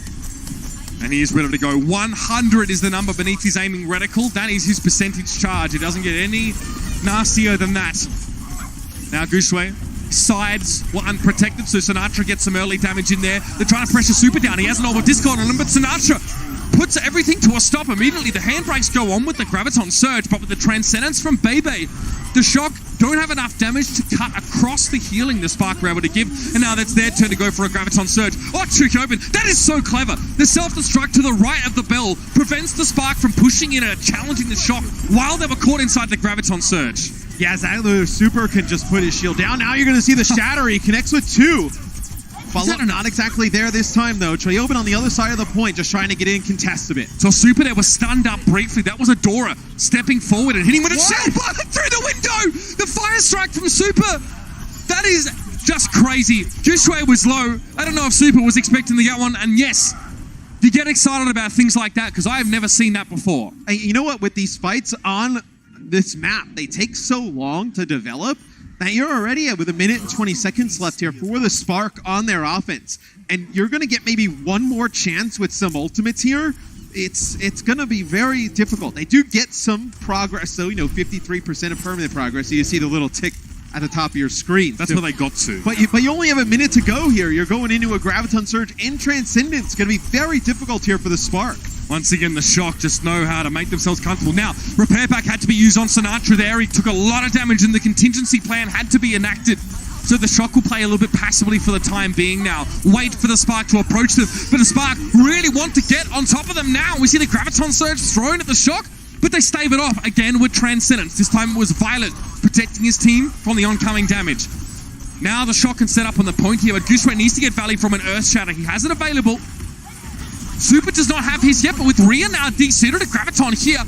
And he is ready to go. 100 is the number beneath his aiming reticle. That is his percentage charge. It doesn't get any nastier than that. Now Gushue, sides were unprotected, so Sinatra gets some early damage in there. They're trying to pressure Super down. He has an Orbital Discord on him, but Sinatra puts everything to a stop immediately. The handbrakes go on with the Graviton Surge, but with the Transcendence from Bebe, the Shock don't have enough damage to cut across the healing the Spark were able to give, and now that's their turn to go for a Graviton Surge. Oh, Trikobin, that is so clever. The self-destruct to the right of the bell prevents the Spark from pushing in and challenging the Shock while they were caught inside the Graviton Surge. Yeah, Zylo Super can just put his shield down. Now you're going to see the Shatter. He connects with 2. Follow not exactly there this time, though. Trikobin on the other side of the point, just trying to get in, contest a bit. So Super there was stunned up briefly. That was Adora stepping forward and hitting with a shell through the window. The fire strike from Super. That is just crazy. Gushue was low. I don't know if Super was expecting to get one. And yes, you get excited about things like that, because I have never seen that before. And you know what? With these fights on this map, they take so long to develop that you're already with 1 minute and 20 seconds left here for the Spark on their offense. And you're going to get maybe one more chance with some ultimates here. It's going to be very difficult. They do get some progress, though, 53% of permanent progress. So you see the little tick at the top of your screen. That's where they got to. But you only have 1 minute to go here. You're going into a Graviton Surge and Transcendence. It's going to be very difficult here for the Spark. Once again, the Shock just know how to make themselves comfortable. Now, Repair Pack had to be used on Sinatra there. He took a lot of damage, and the contingency plan had to be enacted. So the Shock will play a little bit passively for the time being now. Wait for the Spark to approach them. But the Spark really want to get on top of them now. We see the Graviton Surge thrown at the Shock, but they stave it off again with Transcendence. This time it was Violet protecting his team from the oncoming damage. Now the Shock can set up on the point here, but Gooseray needs to get value from an Earth Shatter. He has it available. Super does not have his yet, but with Rhea now desuited to Graviton here,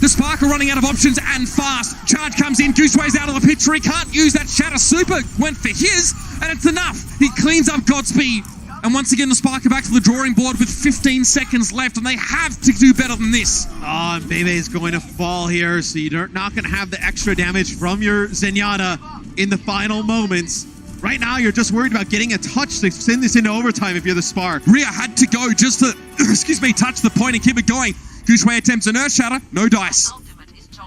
the Spark are running out of options and fast. Charge comes in, Gooseray's out of the picture. He can't use that Shatter. Super went for his, and it's enough. He cleans up Godspeed. And once again, the Spark are back to the drawing board with 15 seconds left, and they have to do better than this. Oh, and Bebe is going to fall here, so you're not going to have the extra damage from your Zenyatta in the final moments. Right now, you're just worried about getting a touch to send this into overtime if you're the Spark. Rhea had to go just to, touch the point and keep it going. Gooseray attempts an Earth Shatter, no dice.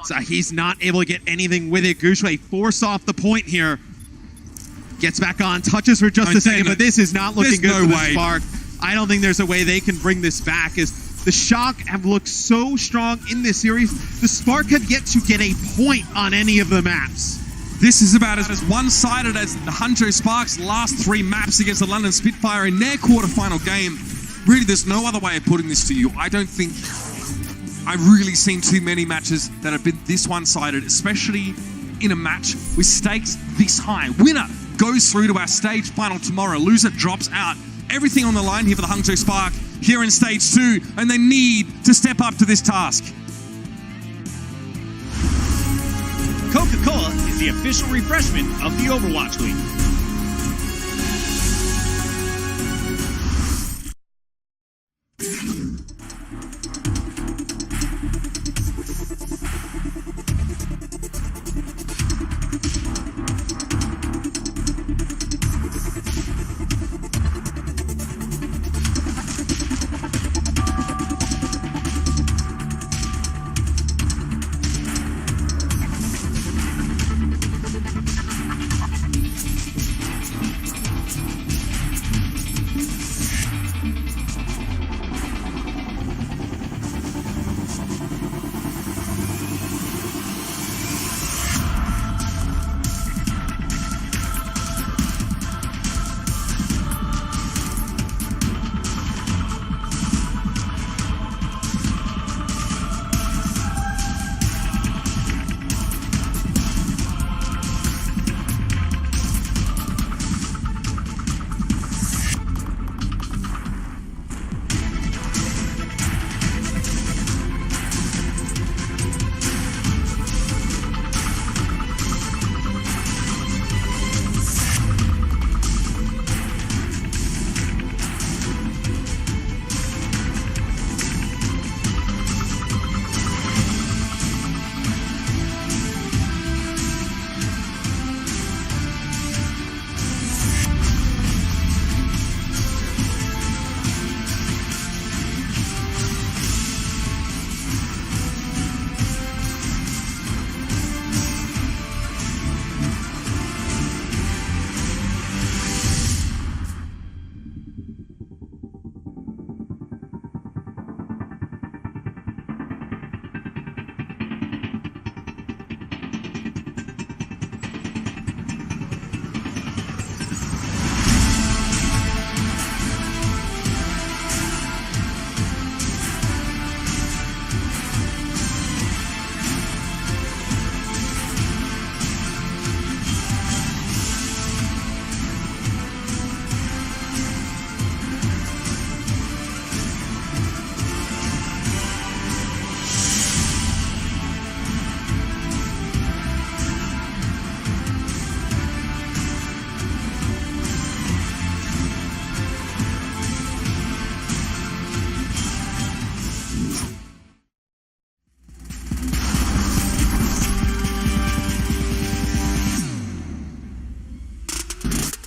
So he's not able to get anything with it. Gooseray forced off the point here. Gets back on, touches for just a second, but this is not looking good for the Spark. I don't think there's a way they can bring this back, as the Shock have looked so strong in this series. The Spark have yet to get a point on any of the maps. This is about as one-sided as the Hangzhou Sparks' last 3 maps against the London Spitfire in their quarterfinal game. Really, there's no other way of putting this to you. I don't think I've really seen too many matches that have been this one-sided, especially in a match with stakes this high. Winner goes through to our stage final tomorrow. Loser drops out. Everything on the line here for the Hangzhou Spark here in stage 2, and they need to step up to this task. Coca-Cola is the official refreshment of the Overwatch League.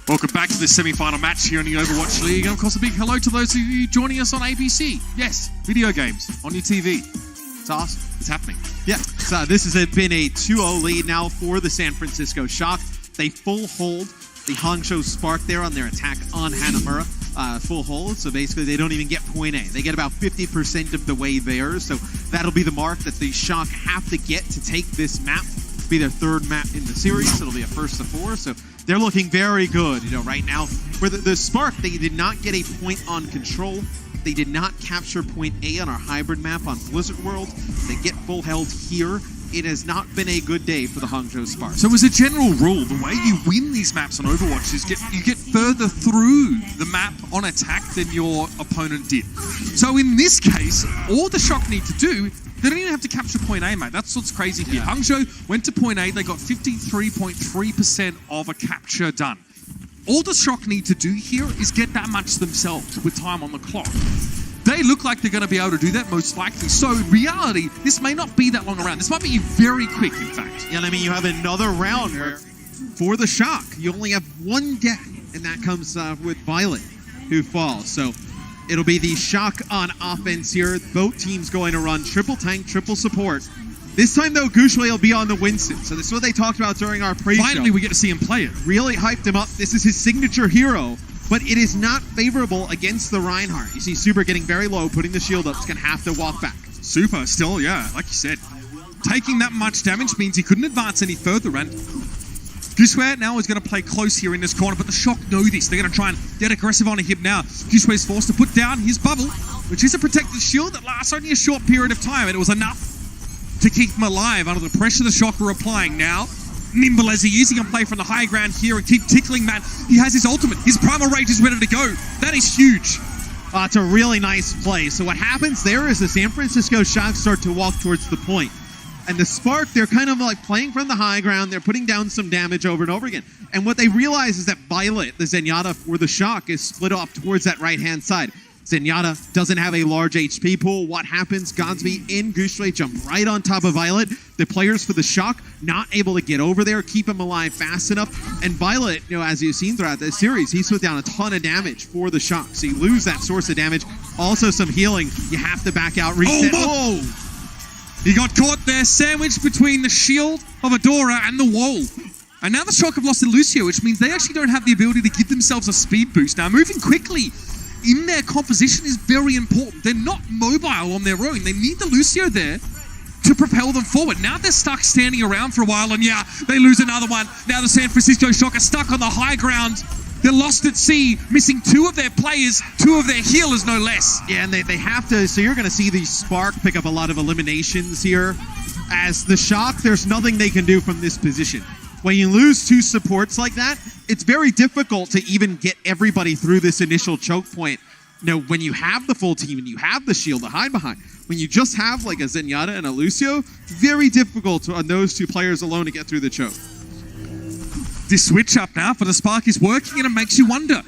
Welcome back to the semi-final match here in the Overwatch League. And of course, a big hello to those of you joining us on ABC. Yes, video games on your TV. It's awesome. It's happening. Yeah, so this has been a 2-0 lead now for the San Francisco Shock. They full hold the Hangzhou Spark there on their attack on Hanamura. Full hold, so basically they don't even get point A. They get about 50% of the way there, so that'll be the mark that the Shock have to get to take this map. It'll be their 3rd map in the series. It'll be a 1st to 4, so they're looking very good, right now. For the Spark, they did not get a point on Control. They did not capture point A on our hybrid map on Blizzard World. They get full held here it has not been a good day for the Hangzhou Spark. So as a general rule, the way you win these maps on Overwatch is you get further through the map on attack than your opponent did. So in this case, all the Shock need to do, they don't even have to capture point A, mate. That's what's crazy here. Hangzhou went to point A, they got 53.3% of a capture done. All the Shock need to do here is get that much themselves with time on the clock. They look like they're going to be able to do that, most likely. So, in reality, this may not be that long around. This might be very quick, in fact. Yeah, I mean, you have another round where, for the Shock, you only have one death, and that comes with Violet, who falls. So, it'll be the Shock on offense here. Both teams going to run triple tank, triple support. This time, though, Guxue will be on the Winston. So, this is what they talked about during our pre-show. Finally, we get to see him play it. Really hyped him up. This is his signature hero. But it is not favorable against the Reinhardt. You see Super getting very low, putting the shield up. He's going to have to walk back. Super still, yeah, like you said. Taking that much damage means he couldn't advance any further. And Guxue now is going to play close here in this corner, but the Shock know this. They're going to try and get aggressive on him now. Guxue is forced to put down his bubble, which is a protected shield that lasts only a short period of time, and it was enough to keep him alive under the pressure the Shock are applying now. Nimble as he is, he can play from the high ground here and keep tickling Matt. He has his ultimate. His primal rage is ready to go. That is huge. It's a really nice play. So what happens there is the San Francisco Shock start to walk towards the point. And the Spark, they're kind of like playing from the high ground. They're putting down some damage over and over again. And what they realize is that Violet, the Zenyatta for the Shock, is split off towards that right-hand side. Zenyatta doesn't have a large HP pool. What happens? Godsby and Guxue jump right on top of Violet. The players for the Shock not able to get over there, keep him alive fast enough. And Violet, as you've seen throughout this series, he's put down a ton of damage for the Shock. So you lose that source of damage. Also some healing. You have to back out, reset. Oh! He got caught there, sandwiched between the shield of Adora and the wall. And now the Shock have lost Lucio, which means they actually don't have the ability to give themselves a speed boost. Now, moving quickly in their composition is very important. They're not mobile on their own. They need the Lucio there to propel them forward. Now they're stuck standing around for a while, and yeah, they lose another one. Now the San Francisco Shock are stuck on the high ground. They're lost at sea, missing two of their players, two of their healers, no less. Yeah, and they have to, so you're going to see the Spark pick up a lot of eliminations here. As the Shock, there's nothing they can do from this position. When you lose two supports like that, it's very difficult to even get everybody through this initial choke point. When you have the full team and you have the shield to hide behind, when you just have like a Zenyatta and a Lucio, very difficult on those two players alone to get through the choke. This switch up now for the Spark is working, and it makes you wonder,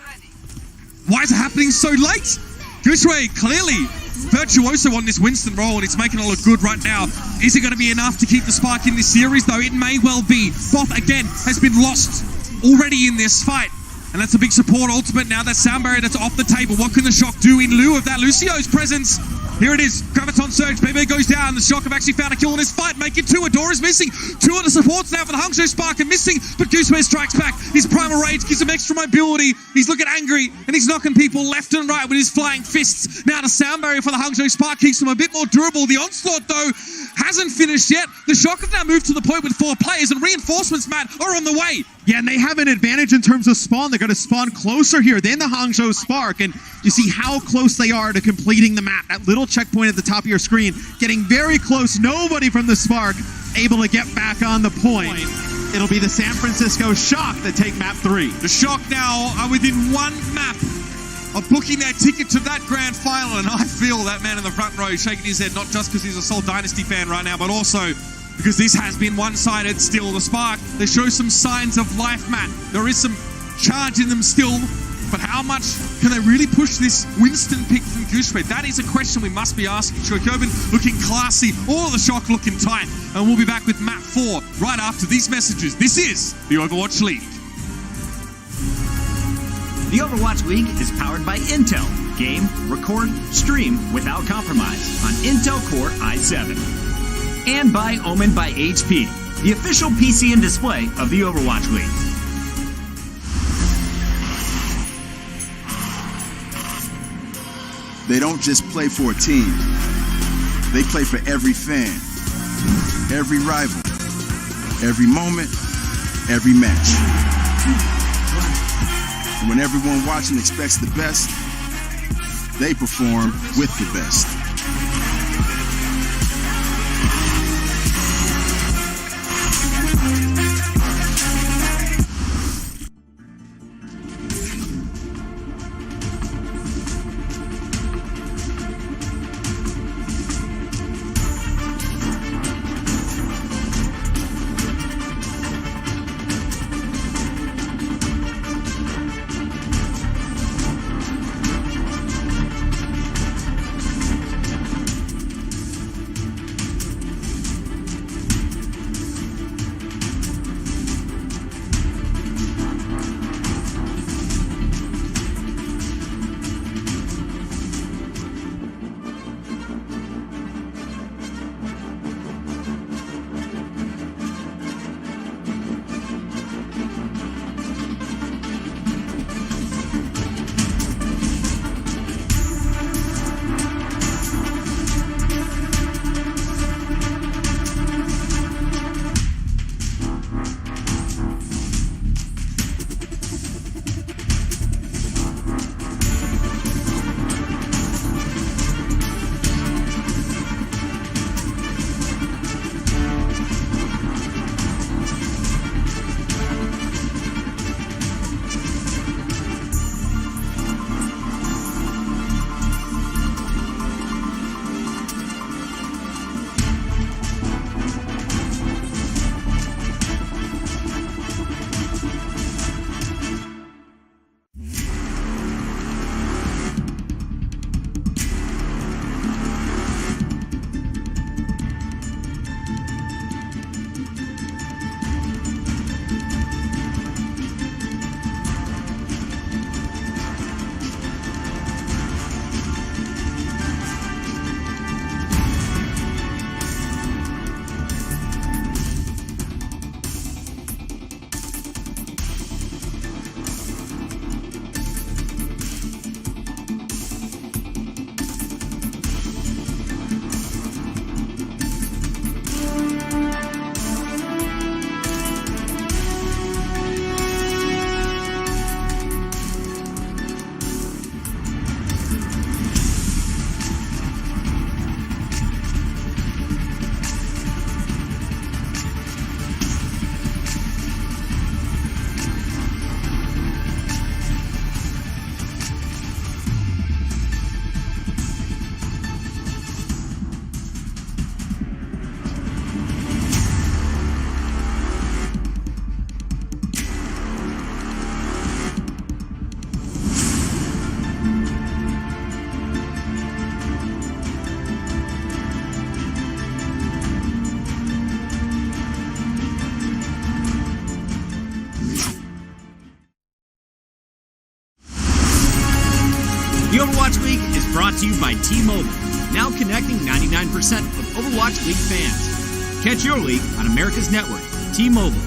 why is it happening so late? Guxue clearly virtuoso on this Winston roll, and it's making it look good right now. Is it going to be enough to keep the Spark in this series, though? It may well be. Both, again, has been lost already in this fight. And that's a big support ultimate now. That sound barrier that's off the table. What can the Shock do in lieu of that Lucio's presence? Here it is. Graviton Surge. Bebe goes down. The Shock have actually found a kill in this fight. Make it two. Adora's missing. Two of the supports now for the Hangzhou Spark are missing. But Guxue strikes back. His primal rage gives him extra mobility. He's looking angry. And he's knocking people left and right with his flying fists. Now the sound barrier for the Hangzhou Spark keeps him a bit more durable. The onslaught, though, hasn't finished yet. The Shock have now moved to the point with 4 players. And reinforcements, Matt, are on the way. Yeah, and they have an advantage in terms of spawn. They're going to spawn closer here than the Hangzhou Spark. And you see how close they are to completing the map. That little checkpoint at the top of your screen, getting very close. Nobody from the Spark able to get back on the point. It'll be the San Francisco Shock that take map 3. The Shock now are within one map of booking their ticket to that grand final. And I feel that man in the front row shaking his head, not just because he's a Seoul Dynasty fan right now, but also because this has been one-sided still. The Spark, they show some signs of life, Matt. There is some charge in them still, but how much can they really push this Winston pick from Guxue? That is a question we must be asking. Chokobin looking classy, all of the Shock looking tight, and we'll be back with map 4 right after these messages. This is the Overwatch League. The Overwatch League is powered by Intel. Game, record, stream without compromise on Intel Core i7. And by Omen by HP, the official PC and display of the Overwatch League. They don't just play for a team. They play for every fan, every rival, every moment, every match. And when everyone watching expects the best, they perform with the best. The Overwatch League is brought to you by T-Mobile, now connecting 99% of Overwatch League fans. Catch your league on America's network, T-Mobile.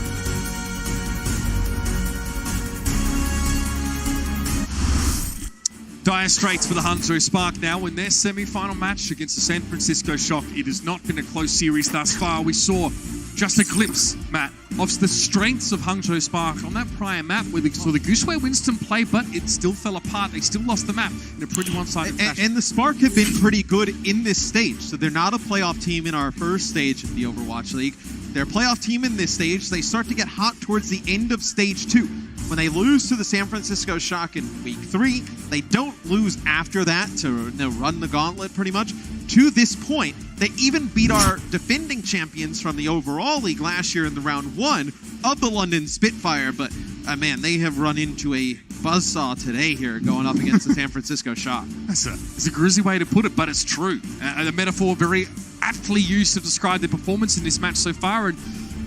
Dire straits for the Hangzhou Spark now in their semi-final match against the San Francisco Shock. It has not been a close series thus far. We saw just a glimpse, Matt, of the strengths of Hangzhou Spark on that prior map where we saw the Gushue Winston play, but it still fell apart. They still lost the map in a pretty one-sided fashion. And the Spark have been pretty good in this stage. So they're not a playoff team in our first stage of the Overwatch League. They're a playoff team in this stage. They start to get hot towards the end of stage 2. When they lose to the San Francisco Shock in week 3, they don't lose after that to run the gauntlet pretty much. To this point, they even beat our defending champions from the overall league last year in the round 1 of the London Spitfire. But man, they have run into a buzzsaw today here going up against the San Francisco Shock. It's a grisly way to put it, but it's true. The metaphor very aptly used to describe their performance in this match so far. And,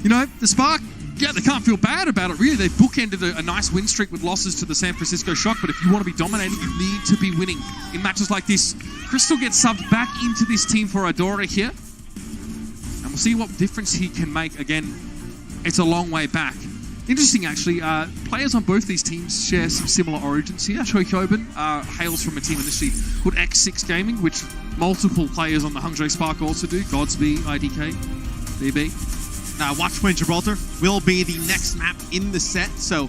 you know, the Spark, yeah, they can't feel bad about it, really. They've bookended a nice win streak with losses to the San Francisco Shock, but if you want to be dominating, you need to be winning in matches like this. Crystal gets subbed back into this team for Adora here, and we'll see what difference he can make. Again, it's a long way back. Interesting, actually, players on both these teams share some similar origins here. Choi Hyobin hails from a team initially called X6 Gaming, which multiple players on the Hangzhou Spark also do. Godsby, IDK, BB. Watchpoint Gibraltar will be the next map in the set, so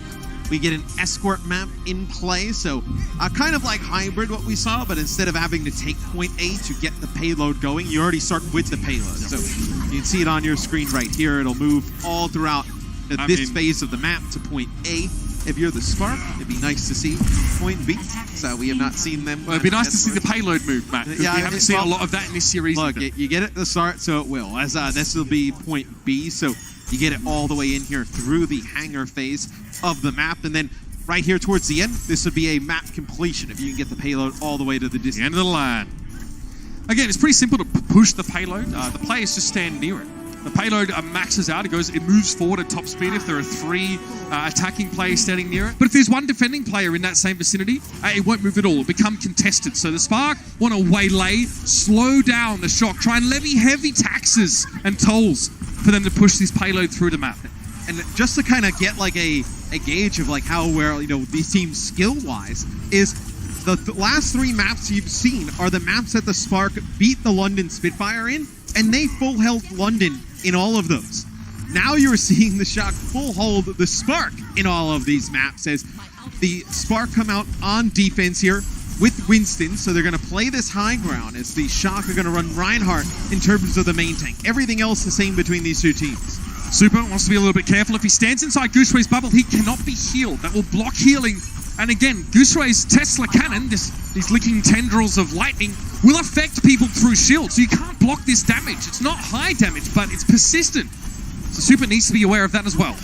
we get an escort map in play. So kind of like hybrid what we saw, but instead of having to take point A to get the payload going, you already start with the payload. So you can see it on your screen right here. It'll move all throughout this phase of the map to point A. If you're the Spark, it'd be nice to see point B. So we have not seen them. Well, it'd be nice to see the payload move, Matt. Yeah, we haven't seen a lot of that in this series. Look, you get it at the start, so it will. As this will be point B, so you get it all the way in here through the hangar phase of the map, and then right here towards the end, this would be a map completion if you can get the payload all the way to the distance. The end of the line. Again, it's pretty simple to push the payload. The players just stand near it. The payload maxes out. It moves forward at top speed if there are 3 attacking players standing near it. But if there's 1 defending player in that same vicinity, it won't move at all. It'll become contested. So the Spark want to waylay, slow down the Shock, try and levy heavy taxes and tolls for them to push this payload through the map. And just to kind of get like a gauge of like how well, you know, these teams skill-wise is the last 3 maps you've seen are the maps that the Spark beat the London Spitfire in, and they full held London in all of those. Now you're seeing the Shock full hold the Spark in all of these maps as the Spark come out on defense here with Winston, so they're going to play this high ground as the Shock are going to run Reinhardt in terms of the main tank. Everything else the same between these 2 teams. Super wants to be a little bit careful. If he stands inside Gushue's bubble, he cannot be healed. That will block healing. And again, Gushue's Tesla cannon, these licking tendrils of lightning, will affect people through shield. So you can't block this damage. It's not high damage, but it's persistent. So Super needs to be aware of that as well.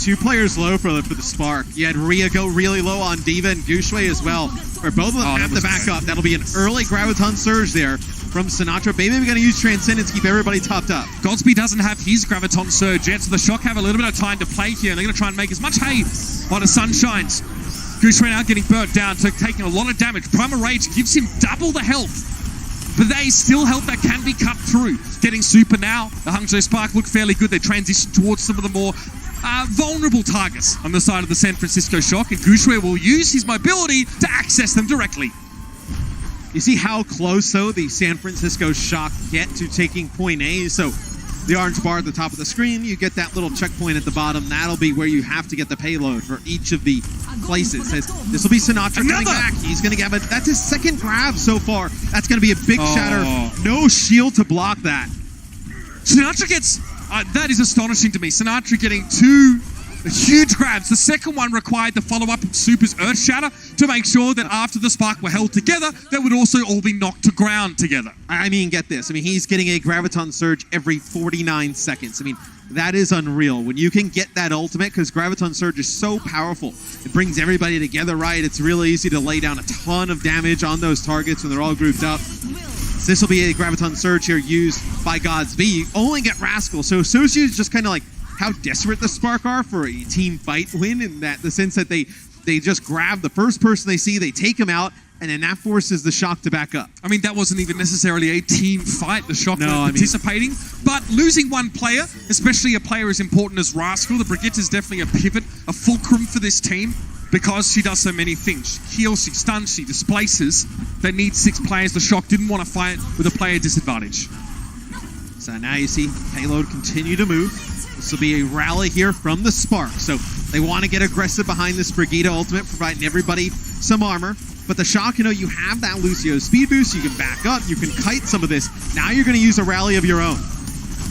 2 players low for the Spark. You had Rhea go really low on D.Va and Gushue as well. Where both of them have to back up. That'll be an early Graviton Surge there from Sinatra. Maybe we're going to use Transcendence to keep everybody topped up. Godsby doesn't have his Graviton Surge yet, so the Shock have a little bit of time to play here. They're going to try and make as much hay while the sun shines. Gushue now getting burnt down, so taking a lot of damage. Primal Rage gives him double the health, but they still health that can be cut through. Getting Super now. The Hangzhou Spark look fairly good. They transition towards some of the more vulnerable targets on the side of the San Francisco Shock, and Gushue will use his mobility to access them directly. You see how close, though, the San Francisco Shock get to taking point A. So the orange bar at the top of the screen, you get that little checkpoint at the bottom. That'll be where you have to get the payload for each of the places. This will be Sinatra coming back. He's going to get that's his 2nd grab so far. That's going to be a big shatter. No shield to block that. Sinatra gets... that is astonishing to me. Sinatra getting 2 huge grabs. The second one required the follow-up of Super's Earth Shatter to make sure that after the Spark were held together, they would also all be knocked to ground together. I mean, get this. I mean, he's getting a Graviton Surge every 49 seconds. I mean, that is unreal. When you can get that ultimate, because Graviton Surge is so powerful, it brings everybody together right. It's really easy to lay down a ton of damage on those targets when they're all grouped up. So this will be a Graviton Surge here used by Godsby. You only get Rascal, so associated just kind of like how desperate the Spark are for a team fight win, in that the sense that they just grab the first person they see, they take him out, and then that forces the Shock to back up. I mean, that wasn't even necessarily a team fight. The Shock were I mean- participating, but losing one player, especially a player as important as Rascal, the Brigitte is definitely a pivot, a fulcrum for this team because she does so many things. She heals, she stuns, she displaces. They need 6 players. The Shock didn't want to fight with a player disadvantage. So now you see Payload continue to move. This will be a rally here from the Spark. So they want to get aggressive behind this Brigitte ultimate, providing everybody some armor. But the Shock, you know, you have that Lucio speed boost. You can back up. You can kite some of this. Now you're going to use a rally of your own.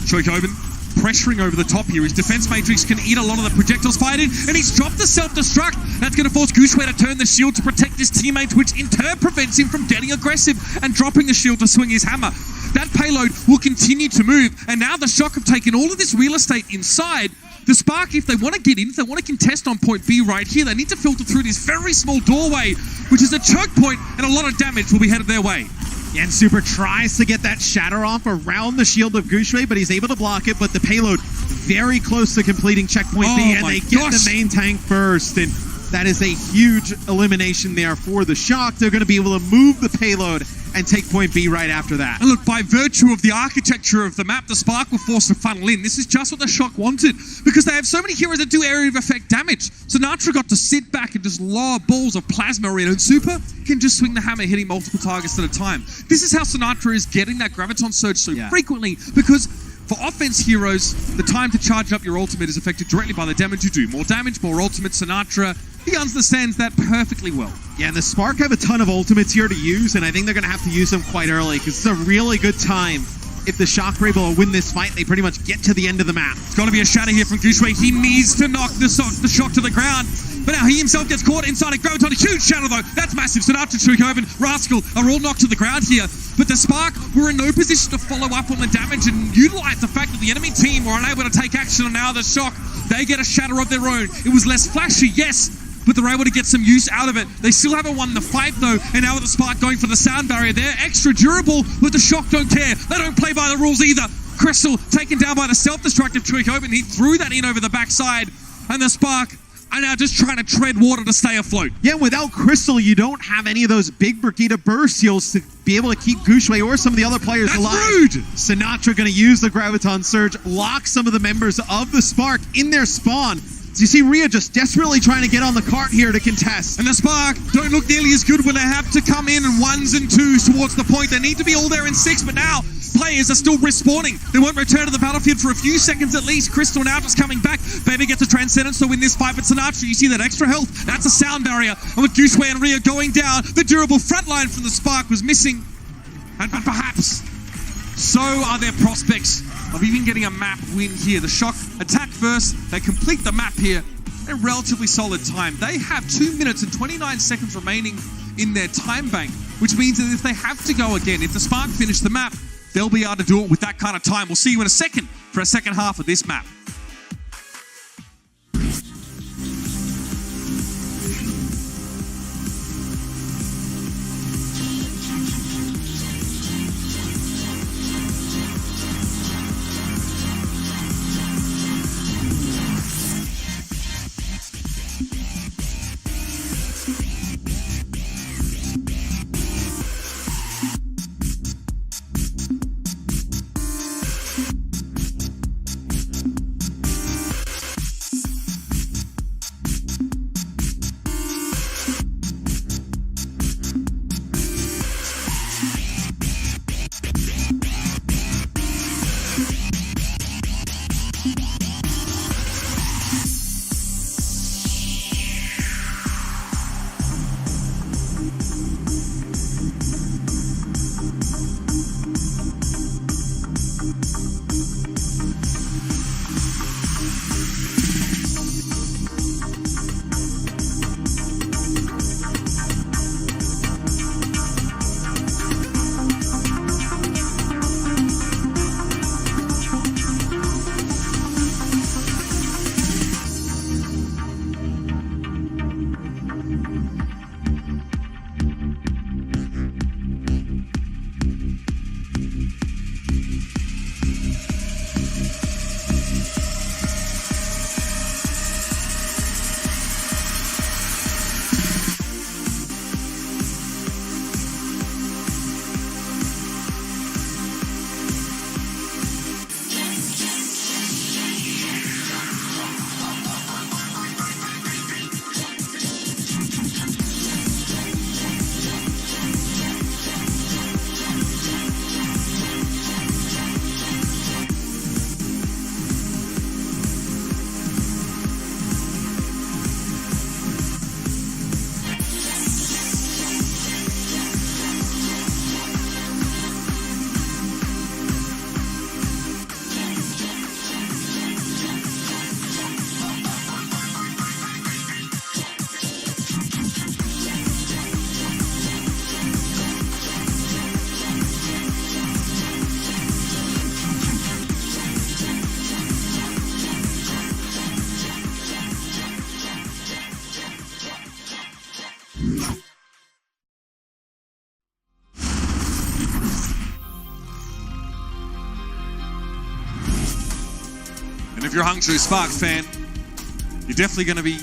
Choikoven pressuring over the top here. His defense matrix can eat a lot of the projectiles fighting, and he's dropped the self-destruct. That's going to force Guxue to turn the shield to protect his teammate, which in turn prevents him from getting aggressive and dropping the shield to swing his hammer. That Payload will continue to move, and now the Shock have taken all of this real estate inside. The Spark, if they want to get in, if they want to contest on point B right here, they need to filter through this very small doorway, which is a choke point, and a lot of damage will be headed their way. Yeah, and Super tries to get that shatter off around the shield of Guxue, but he's able to block it. But the Payload very close to completing checkpoint B, and they get the main tank first. And that is a huge elimination there for the Shock. They're going to be able to move the Payload and take point B right after that. And look, by virtue of the architecture of the map, the Spark will force to funnel in. This is just what the Shock wanted, because they have so many heroes that do area of effect damage. Sinatra got to sit back and just lower balls of plasma in, and Super can just swing the hammer, hitting multiple targets at a time. This is how Sinatra is getting that Graviton Surge so frequently, because for offense heroes, the time to charge up your ultimate is affected directly by the damage you do. More damage, more ultimate. Sinatra, he understands that perfectly well. Yeah, and the Spark have a ton of ultimates here to use, and I think they're going to have to use them quite early, because it's a really good time. If the Shock are able to win this fight, they pretty much get to the end of the map. It's got to be a shatter here from Guxue. He needs to knock the Shock to the ground. But now he himself gets caught inside a Graviton. A huge shatter, though. That's massive. Sinatra, Choikoven, Rascal are all knocked to the ground here. But the Spark were in no position to follow up on the damage and utilize the fact that the enemy team were unable to take action. And now the Shock, they get a shatter of their own. It was less flashy, yes, but they're able to get some use out of it. They still haven't won the fight, though, and now with the Spark going for the sound barrier, they're extra durable, but the Shock don't care. They don't play by the rules either. Crystal taken down by the self-destructive Choikoven. He threw that in over the backside, and the Spark are now just trying to tread water to stay afloat. Yeah, without Crystal, you don't have any of those big Brigitte burst heals to be able to keep Guxue or some of the other players alive. That's rude! Sinatra going to use the Graviton Surge, lock some of the members of the Spark in their spawn. So you see Rhea just desperately trying to get on the cart here to contest. And the Spark don't look nearly as good when they have to come in 1s and 2s towards the point. They need to be all there in 6, but now players are still respawning. They won't return to the battlefield for a few seconds at least. Crystal now just coming back. Bebe gets a Transcendence to win this fight, but Sinatra, you see that extra health. That's a sound barrier. And with Guxue and Rhea going down, the durable front line from the Spark was missing. And perhaps so are their prospects of even getting a map win here. The Shock attack first. They complete the map here in a relatively solid time. They have 2 minutes and 29 seconds remaining in their time bank, which means that if they have to go again, if the Spark finish the map, they'll be able to do it with that kind of time. We'll see you in a second for a second half of this map. if you're a Hangzhou Spark fan, you're definitely going to be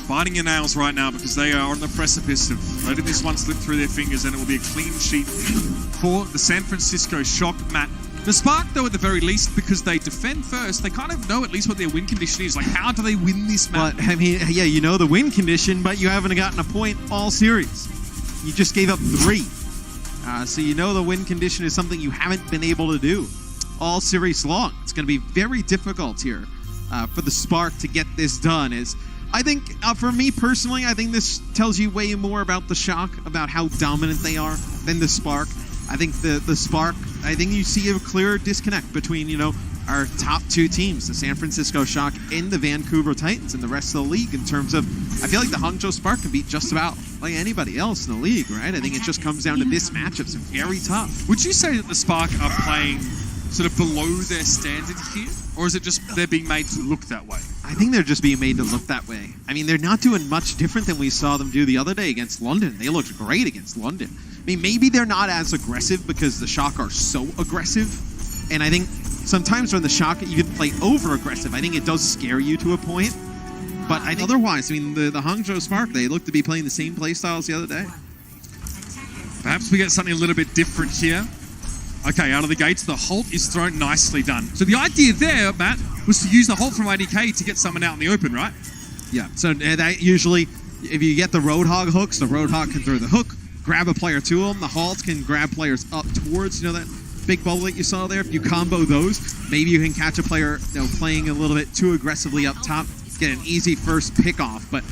biting your nails right now because they are on the precipice of letting this one slip through their fingers, and it will be a clean sheet for the San Francisco Shock. Matt, the Spark, though, at the very least, because they defend first, they kind of know at least what their win condition is. Like, how do they win this match? But, I mean, yeah, you know the win condition, but you haven't gotten a point all series. You just gave up 3. So you know the win condition is something you haven't been able to do all series long. It's going to be very difficult here for the Spark to get this done. I think, for me personally, I think this tells you way more about the Shock, about how dominant they are, than the Spark. I think the Spark, I think you see a clear disconnect between, our top 2 teams, the San Francisco Shock and the Vancouver Titans, and the rest of the league in terms of, I feel like the Hangzhou Spark can beat just about like anybody else in the league, right? I think it just comes down to this matchup. It's very tough. Would you say that the Spark are playing sort of below their standard here? Or is it just they're being made to look that way? I think they're just being made to look that way. I mean, they're not doing much different than we saw them do the other day against London. They looked great against London. I mean, maybe they're not as aggressive because the Shock are so aggressive. And I think sometimes when the Shock even play over-aggressive, I think it does scare you to a point. But I think otherwise, I mean, the Hangzhou Spark, they look to be playing the same play styles the other day. Perhaps we get something a little bit different here. Okay, out of the gates, the Halt is thrown, nicely done. So the idea there, Matt, was to use the Halt from IDK to get someone out in the open, right? Yeah, so that usually, if you get the Roadhog hooks, the Roadhog can throw the hook, grab a player to them. The Halt can grab players up towards, that big bubble that you saw there. If you combo those, maybe you can catch a player playing a little bit too aggressively up top, get an easy first pick off. But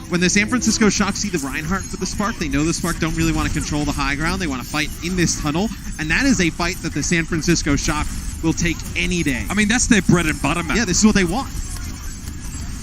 when the San Francisco Shock see the Reinhardt for the Spark, they know the Spark don't really want to control the high ground. They want to fight in this tunnel, and that is a fight that the San Francisco Shock will take any day. I mean, that's their bread and butter, Matt. Yeah, this is what they want.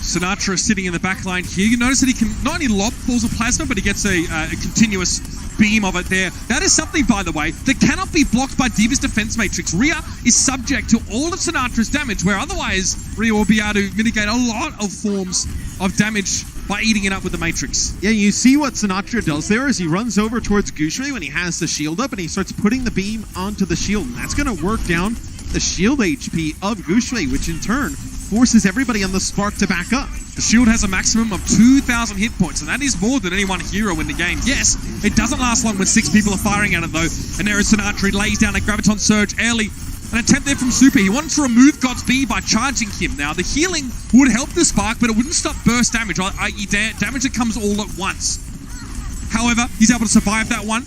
Sinatra sitting in the back line here. You notice that he can not only lob balls of plasma, but he gets a continuous beam of it there. That is something, by the way, that cannot be blocked by D.Va's defense matrix. Rhea is subject to all of Sinatra's damage, where otherwise Rhea will be able to mitigate a lot of forms of damage by eating it up with the matrix. Yeah, you see what Sinatra does there is he runs over towards Goucher when he has the shield up, and he starts putting the beam onto the shield, and that's going to work down the shield HP of Goucher, which in turn forces everybody on the Spark to back up. The shield has a maximum of 2,000 hit points, and that is more than any one hero in the game. Yes, it doesn't last long when 6 people are firing at it, though. And there is Sinatra. He lays down a Graviton Surge early. An attempt there from Super. He wanted to remove God's B by charging him. Now, the healing would help the Spark, but it wouldn't stop burst damage, i.e. damage that comes all at once. However, he's able to survive that one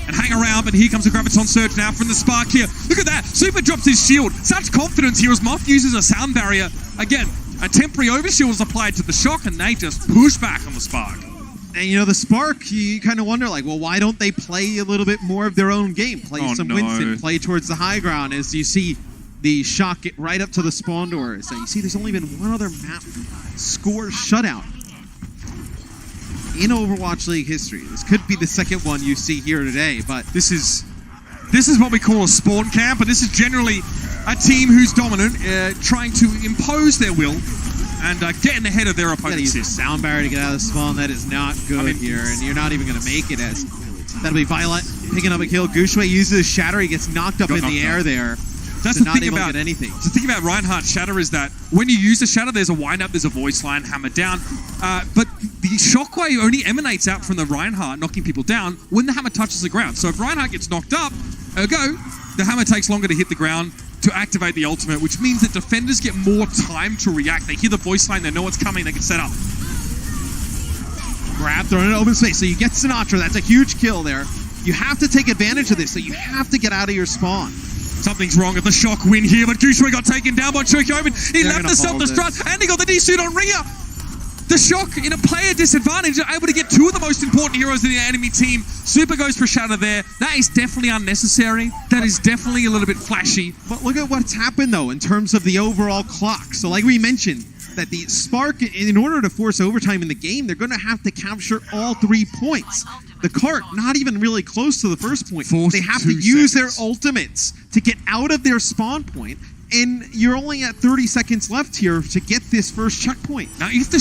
and hang around, but here comes a Graviton Surge now from the Spark here. Look at that. Super drops his shield. Such confidence here as Moth uses a sound barrier. Again, a temporary overshield is applied to the Shock, and they just push back on the Spark. And the Spark, you kind of wonder, well, why don't they play a little bit more of their own game? Play Winston, play towards the high ground as you see the Shock get right up to the spawn doors. So you see there's only been one other map score shutout in Overwatch League history. This could be the second one you see here today, but this is what we call a spawn camp, and this is generally a team who's dominant, trying to impose their will and getting ahead of their opponents. Use a sound barrier to get out of the spawn. That is not good here, and you're not even going to make it. As that'll be Violet picking up a kill. Goucher uses Shatter. He gets knocked up in the air there. That's the thing about anything. The thing about Reinhardt's Shatter is that when you use the Shatter, there's a wind up, there's a voice line, hammer down, but the shockwave only emanates out from the Reinhardt, knocking people down when the hammer touches the ground. So if Reinhardt gets knocked up, ergo, the hammer takes longer to hit the ground to activate the ultimate, which means that defenders get more time to react. They hear the voice line, they know what's coming, they can set up. Grab, thrown in open space. So you get Sinatra. That's a huge kill there. You have to take advantage of this, so you have to get out of your spawn. Something's wrong at the Shock win here, but Goucher got taken down by Churchoven. He left the self-destruct, and he got the D-suit on Rhea. The Shock, in a player disadvantage, are able to get 2 of the most important heroes in the enemy team. Super goes for Shatter there. That is definitely unnecessary. That is definitely a little bit flashy. But look at what's happened, though, in terms of the overall clock. So like we mentioned, that the Spark, in order to force overtime in the game, they're going to have to capture all 3 points. The Cart, not even really close to the first point. They have to use their ultimates to get out of their spawn point, and you're only at 30 seconds left here to get this first checkpoint. Now, if the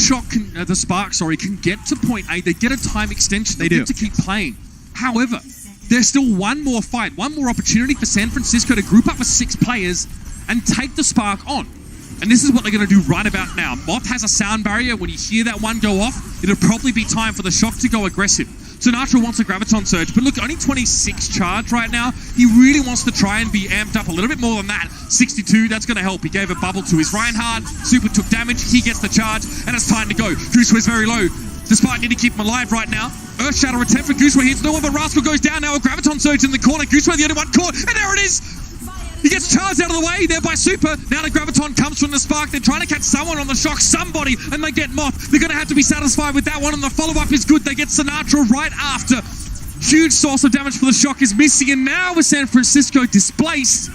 Spark can get to point A, they get a time extension. They do to keep playing. However, there's still one more fight, one more opportunity for San Francisco to group up with 6 players and take the Spark on. And this is what they're going to do right about now. Moth has a sound barrier. When you hear that one go off, it'll probably be time for the Shock to go aggressive. Sinatra wants a Graviton Surge, but look, only 26 charge right now. He really wants to try and be amped up a little bit more than that. 62, that's going to help. He gave a bubble to his Reinhardt. Super took damage. He gets the charge, and it's time to go. Gooseway's very low. Despite need to keep him alive right now. Earth Shatter attempt for Gooseway hits no one, but Rascal goes down now. A Graviton Surge in the corner. Gooseway the only one caught, and there it is. He gets charged out of the way there by Super. Now the Graviton comes from the Spark. They're trying to catch someone on the Shock, somebody, and they get Moth. They're going to have to be satisfied with that one, and the follow-up is good. They get Sinatra right after. Huge source of damage for the Shock is missing, and now with San Francisco displaced,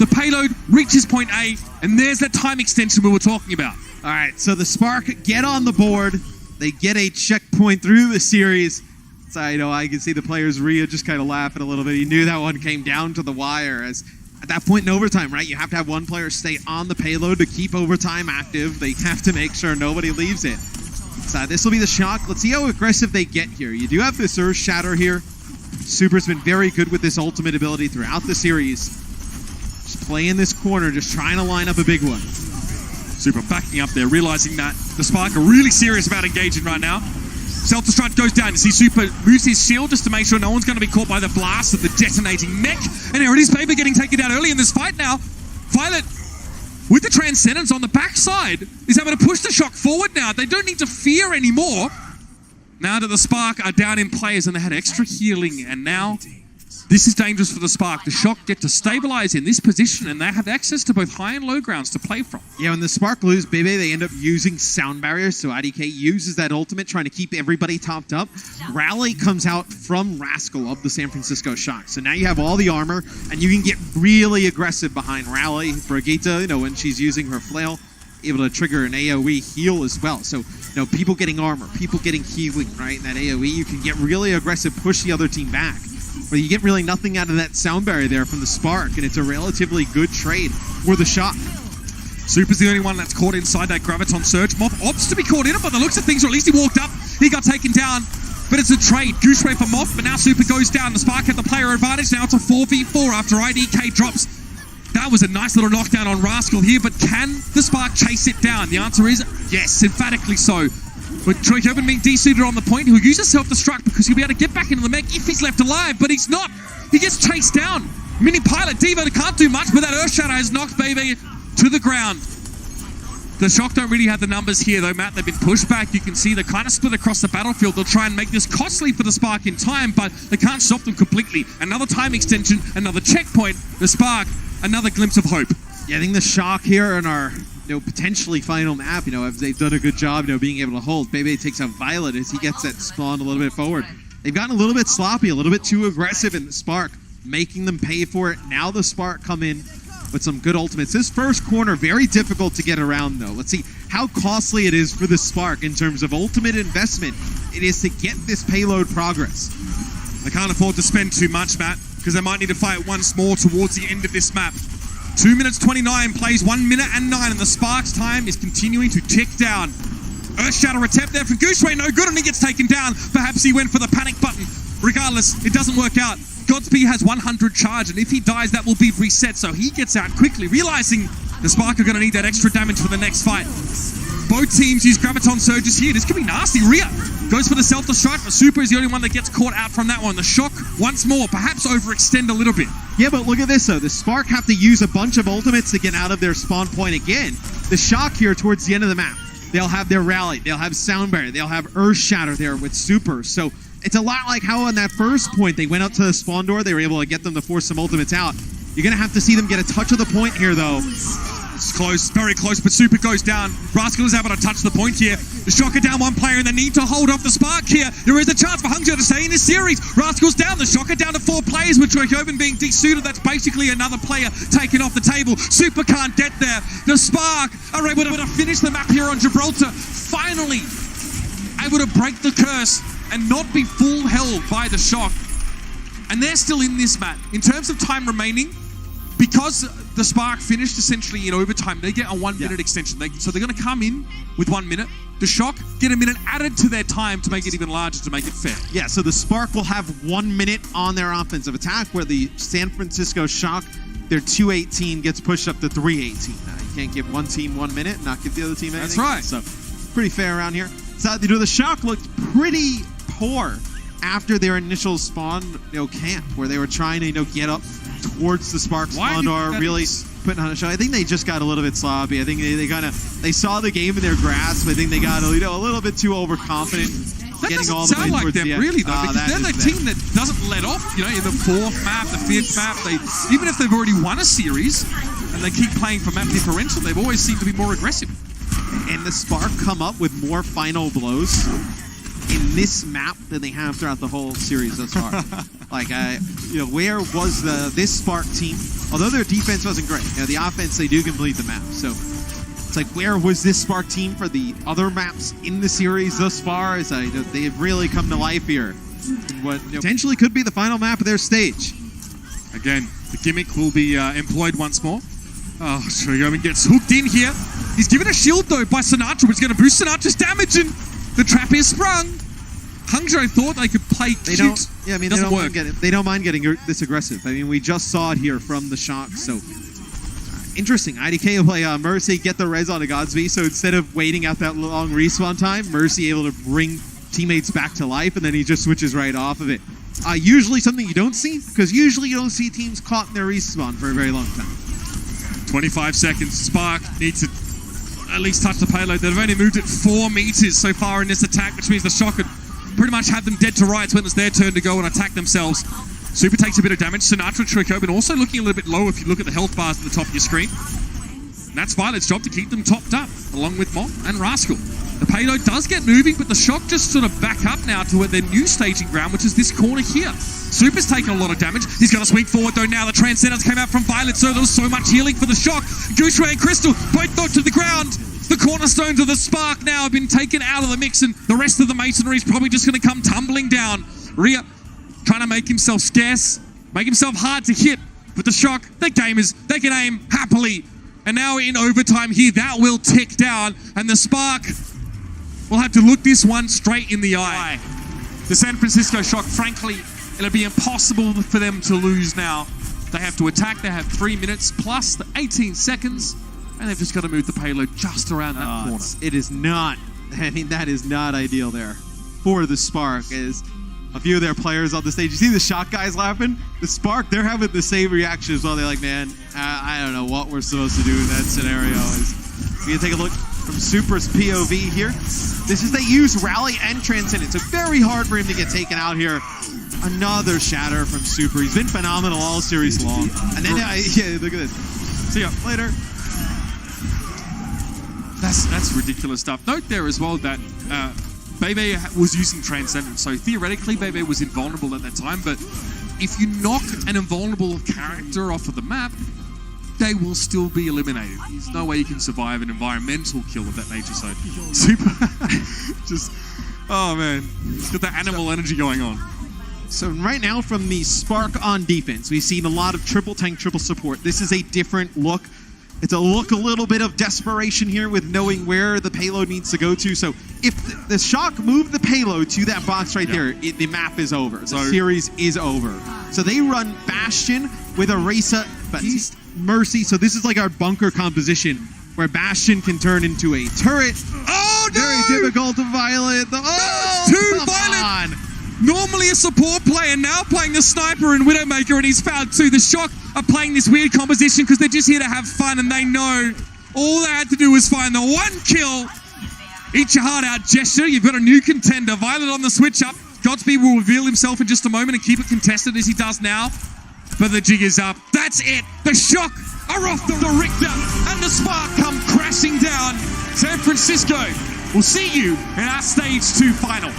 the payload reaches point A, and there's that time extension we were talking about. All right, so the Spark get on the board. They get a checkpoint through the series. So I can see the players, Rhea, just kind of laughing a little bit. He knew that one came down to the wire as at that point in overtime, right? You have to have one player stay on the payload to keep overtime active. They have to make sure nobody leaves it. So this will be the Shock. Let's see how aggressive they get here. You do have this Earth Shatter here. Super's been very good with this ultimate ability throughout the series. Just play in this corner, just trying to line up a big one. Super backing up there, realizing that the Spark are really serious about engaging right now. Self-destruct goes down. You see Super moves his shield just to make sure no one's going to be caught by the blast of the detonating mech. And here it is, Bebe getting taken down early in this fight now. Violet, with the Transcendence on the backside, is able to push the Shock forward now. They don't need to fear anymore. Now that the Spark are down in players and they had extra healing, and now this is dangerous for the Spark. The Shock get to stabilize in this position, and they have access to both high and low grounds to play from. Yeah, when the Spark lose Bebe, they end up using sound barriers, so IDK uses that ultimate, trying to keep everybody topped up. Rally comes out from Rascal of the San Francisco Shock. So now you have all the armor, and you can get really aggressive behind Rally. Brigitte, when she's using her flail, able to trigger an AoE heal as well. So, people getting armor, people getting healing, right? In that AoE, you can get really aggressive, push the other team back. But you get really nothing out of that sound barrier there from the Spark, and it's a relatively good trade for the Shock. Super's the only one that's caught inside that Graviton Surge. Moth opts to be caught in it, but the looks of things, or at least he walked up, he got taken down. But it's a trade. Gooseway for Moth, but now Super goes down. The Spark had the player advantage. Now it's a 4v4 after IDK drops. That was a nice little knockdown on Rascal here, but can the Spark chase it down? The answer is yes, emphatically so. But Troy Coburn being de-suited on the point, who uses self-destruct because he'll be able to get back into the mech if he's left alive, but he's not. He gets chased down. Mini Pilot Devo can't do much, but that Earth Shatter has knocked Bebe to the ground. The Shock don't really have the numbers here though, Matt. They've been pushed back. You can see they're kind of split across the battlefield. They'll try and make this costly for the Spark in time, but they can't stop them completely. Another time extension, another checkpoint. The Spark, another glimpse of hope. Yeah, I think the Shock here on our potentially final map, they've done a good job, being able to hold. Bebe takes out Violet as he gets that spawn a little bit forward. They've gotten a little bit sloppy, a little bit too aggressive in the Spark, making them pay for it. Now the Spark come in with some good ultimates. This first corner, very difficult to get around though. Let's see how costly it is for the Spark in terms of ultimate investment it is to get this payload progress. They can't afford to spend too much, Matt, because they might need to fight once more towards the end of this map. 2 minutes 29 plays 1 minute and 9, and the Spark's time is continuing to tick down. Earth Shatter attempt there from Gooseway, no good, and he gets taken down. Perhaps he went for the panic button. Regardless, it doesn't work out. Godspeed has 100 charge, and if he dies, that will be reset, so he gets out quickly, realizing the Spark are going to need that extra damage for the next fight. Both teams use Graviton Surges here. This could be nasty. Rhea goes for the self-destruct, but Super is the only one that gets caught out from that one. The Shock, once more, perhaps overextend a little bit. Yeah, but look at this, though. The Spark have to use a bunch of ultimates to get out of their spawn point again. The Shock here towards the end of the map, they'll have their Rally, they'll have Sound Barrier, they'll have Earth Shatter there with Super. So it's a lot like how on that first point they went up to the spawn door, they were able to get them to force some ultimates out. You're going to have to see them get a touch of the point here, though. It's close, very close, but Super goes down. Rascal is able to touch the point here. The Shock are down one player and they need to hold off the Spark here. There is a chance for Hangzhou to stay in this series. Rascal's down, the Shock are down to 4 players with Troy Coburn being de-suited. That's basically another player taken off the table. Super can't get there. The Spark are able to finish the map here on Gibraltar. Finally able to break the curse and not be full held by the Shock. And they're still in this map. In terms of time remaining, because the Spark finished essentially in overtime, they get a 1 minute extension. So they're going to come in with 1 minute. The Shock get a minute added to their time to make it even larger, to make it fair. Yeah, so the Spark will have 1 minute on their offensive attack, where the San Francisco Shock, their 2:18 gets pushed up to 3:18. You can't give one team 1 minute and not give the other team anything. That's right. So pretty fair around here. So the Shock looked pretty poor after their initial spawn camp, where they were trying to get up towards the Spark spawn or really putting on a show. I think they just got a little bit sloppy. I think they saw the game in their grasp. I think they got a little bit too overconfident. That getting doesn't all the way sound like towards them, the end. really, though, because they're the team that doesn't let off. In the 4th map, the 5th map, even if they've already won a series and they keep playing for map differential, they've always seemed to be more aggressive. And the Spark come up with more final blows in this map than they have throughout the whole series thus far. Where was this Spark team? Although their defense wasn't great, the offense, they do complete the map. So it's like, where was this Spark team for the other maps in the series thus far? They've really come to life here in what potentially could be the final map of their stage. Again, the gimmick will be employed once more. Oh, Shogoman gets hooked in here. He's given a shield, though, by Sinatra, which is going to boost Sinatra's damage, and the trap is sprung. Hangzhou thought they could play cute. They don't mind getting this aggressive. I mean, we just saw it here from the Shock, so interesting. IDK will play Mercy, get the res on a Godsby, so instead of waiting out that long respawn time, Mercy able to bring teammates back to life, and then he just switches right off of it. Usually something you don't see, because usually you don't see teams caught in their respawn for a very long time. 25 seconds. Spark needs to at least touch the payload. They've only moved it 4 meters so far in this attack, which means the Shock could pretty much have them dead to rights when it's their turn to go and attack themselves. Super takes a bit of damage. Sinatra, Tricoban also looking a little bit low if you look at the health bars at the top of your screen. And that's Violet's job to keep them topped up, along with Mom and Rascal. The payload does get moving, but the Shock just sort of back up now to their new staging ground, which is this corner here. Super's taking a lot of damage. He's going to swing forward, though, now. The Transcendence came out from Violet, so there was so much healing for the Shock. Gushue and Crystal both knocked to the ground. The cornerstones of the Spark now have been taken out of the mix, and the rest of the masonry is probably just going to come tumbling down. Rhea trying to make himself scarce, make himself hard to hit. But the Shock, they're gamers. They can aim happily. And now in overtime here, that will tick down, and the Spark will have to look this one straight in the eye. The San Francisco Shock, frankly, it'll be impossible for them to lose now. They have to attack. They have 3 minutes plus the 18 seconds, and they've just got to move the payload just around that corner. It is not, that is not ideal there for the Spark, as a few of their players on the stage. You see the Shock guys laughing? The Spark, they're having the same reaction as well. They're like, man, I don't know what we're supposed to do in that scenario. We can take a look from Super's POV here. This is, they use Rally and Transcendence. It's very hard for him to get taken out here. Another shatter from Super. He's been phenomenal all series long. And then, yeah, look at this. See ya later. That's ridiculous stuff. Note there as well that Bebe was using Transcendence, so theoretically Bebe was invulnerable at that time, but if you knock an invulnerable character off of the map, they will still be eliminated. There's no way you can survive an environmental kill of that nature, so Super just, oh man, it's got that animal energy going on. So right now from the Spark on defense, we've seen a lot of triple tank, triple support. This is a different look. It's a little bit of desperation here with knowing where the payload needs to go to. So if the Shock move the payload to that box right there, the map is over. The series is over. So they run Bastion with Erasa, but Mercy. So this is like our bunker composition where Bastion can turn into a turret. Oh, no! Very difficult to Violet. Too Violet! Normally a support player, now playing the Sniper and Widowmaker, and he's found two. The Shock are playing this weird composition because they're just here to have fun, and they know all they had to do was find the one kill. Eat your heart out gesture. You've got a new contender. Violet on the switch up. Godspeed will reveal himself in just a moment and keep it contested as he does now. But the jig is up. That's it. The Shock are off the Richter, and the Spark come crashing down. San Francisco, we'll see you in our Stage 2 final.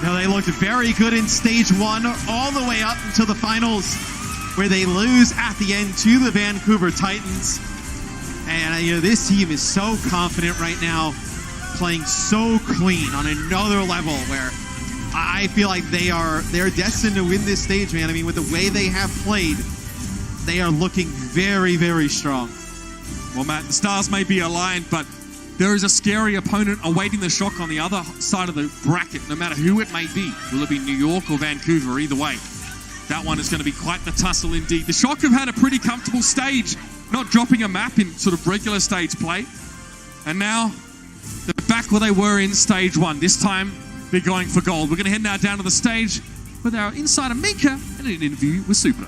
Now they looked very good in Stage 1 all the way up until the finals, where they lose at the end to the Vancouver Titans. And this team is so confident right now, playing so clean on another level where I feel like they're destined to win this stage, man. I mean, with the way they have played, they are looking very, very strong. Well, Matt, the stars may be aligned, but there is a scary opponent awaiting the Shock on the other side of the bracket, no matter who it may be. Will it be New York or Vancouver? Either way, That one is going to be quite the tussle indeed. The Shock have had a pretty comfortable stage, not dropping a map in sort of regular stage play. And now they're back where they were in stage 1. This time they're going for gold. We're going to head now down to the stage with our insider Mika and an interview with Super.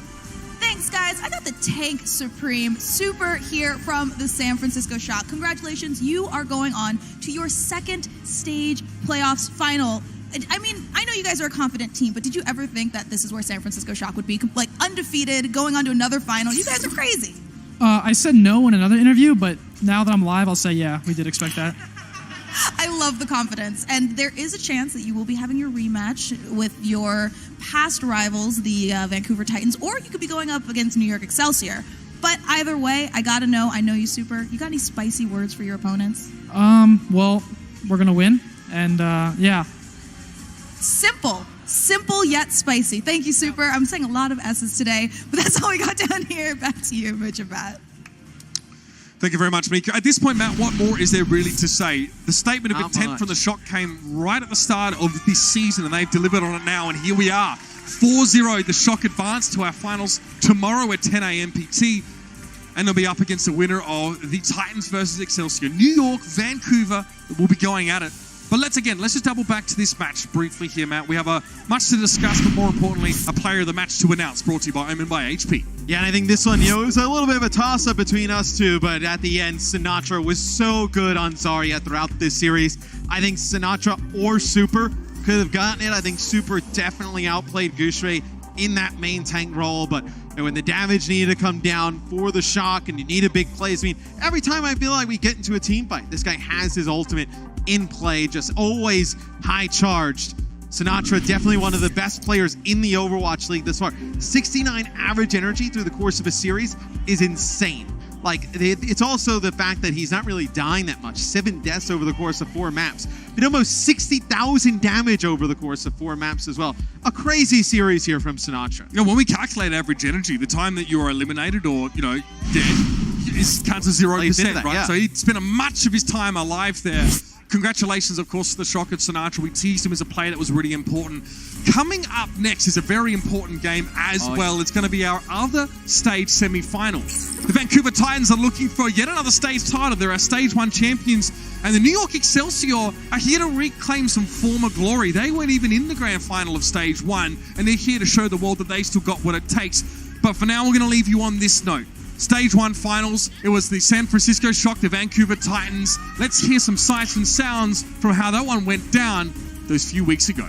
Thanks, guys. I got the Tank Supreme Super here from the San Francisco Shock. Congratulations. You are going on to your second stage playoffs final. I mean, I know you guys are a confident team, but did you ever think that this is where San Francisco Shock would be, like undefeated, going on to another final? You guys are crazy. I said no in another interview, but now that I'm live, I'll say yeah, we did expect that. I love the confidence, and there is a chance that you will be having your rematch with your past rivals, the Vancouver Titans, or you could be going up against New York Excelsior. But either way, I gotta know, I know you, Super. You got any spicy words for your opponents? Well, we're gonna win, and yeah. Simple yet spicy. Thank you, Super. I'm saying a lot of S's today, but that's all we got down here. Back to you, Mitch and Matt. Thank you very much, Mika. At this point, Matt, what more is there really to say? The statement of intent from the Shock came right at the start of this season, and they've delivered on it now, and here we are. 4-0, the Shock advance to our finals tomorrow at 10 a.m. PT, and they'll be up against the winner of the Titans versus Excelsior. New York, Vancouver will be going at it. But let's just double back to this match briefly here, Matt. We have much to discuss, but more importantly, a player of the match to announce, brought to you by Omen by HP. Yeah, and I think this one, it was a little bit of a toss-up between us two, but at the end, Sinatra was so good on Zarya throughout this series. I think Sinatra or Super could have gotten it. I think Super definitely outplayed Goucher in that main tank role, but when the damage needed to come down for the Shock and you needed big plays, I mean, every time I feel like we get into a team fight, this guy has his ultimate in play, just always high charged. Sinatra, definitely one of the best players in the Overwatch League this far. 69 average energy through the course of a series is insane. Like, it's also the fact that he's not really dying that much. 7 deaths over the course of 4 maps, but almost 60,000 damage over the course of 4 maps as well. A crazy series here from Sinatra. You know, when we calculate average energy, the time that you are eliminated or, dead counts as 0%, right? Yeah. So he spent much of his time alive there. Congratulations, of course, to the Shock of Sinatra. We teased him as a player that was really important. Coming up next is a very important game as well. Yeah. It's going to be our other stage semi-final. The Vancouver Titans are looking for yet another stage title. They're our Stage 1 champions. And the New York Excelsior are here to reclaim some former glory. They weren't even in the grand final of Stage 1, and they're here to show the world that they still got what it takes. But for now, we're going to leave you on this note. Stage 1 finals, it was the San Francisco Shock, the Vancouver Titans. Let's hear some sights and sounds from how that one went down those few weeks ago.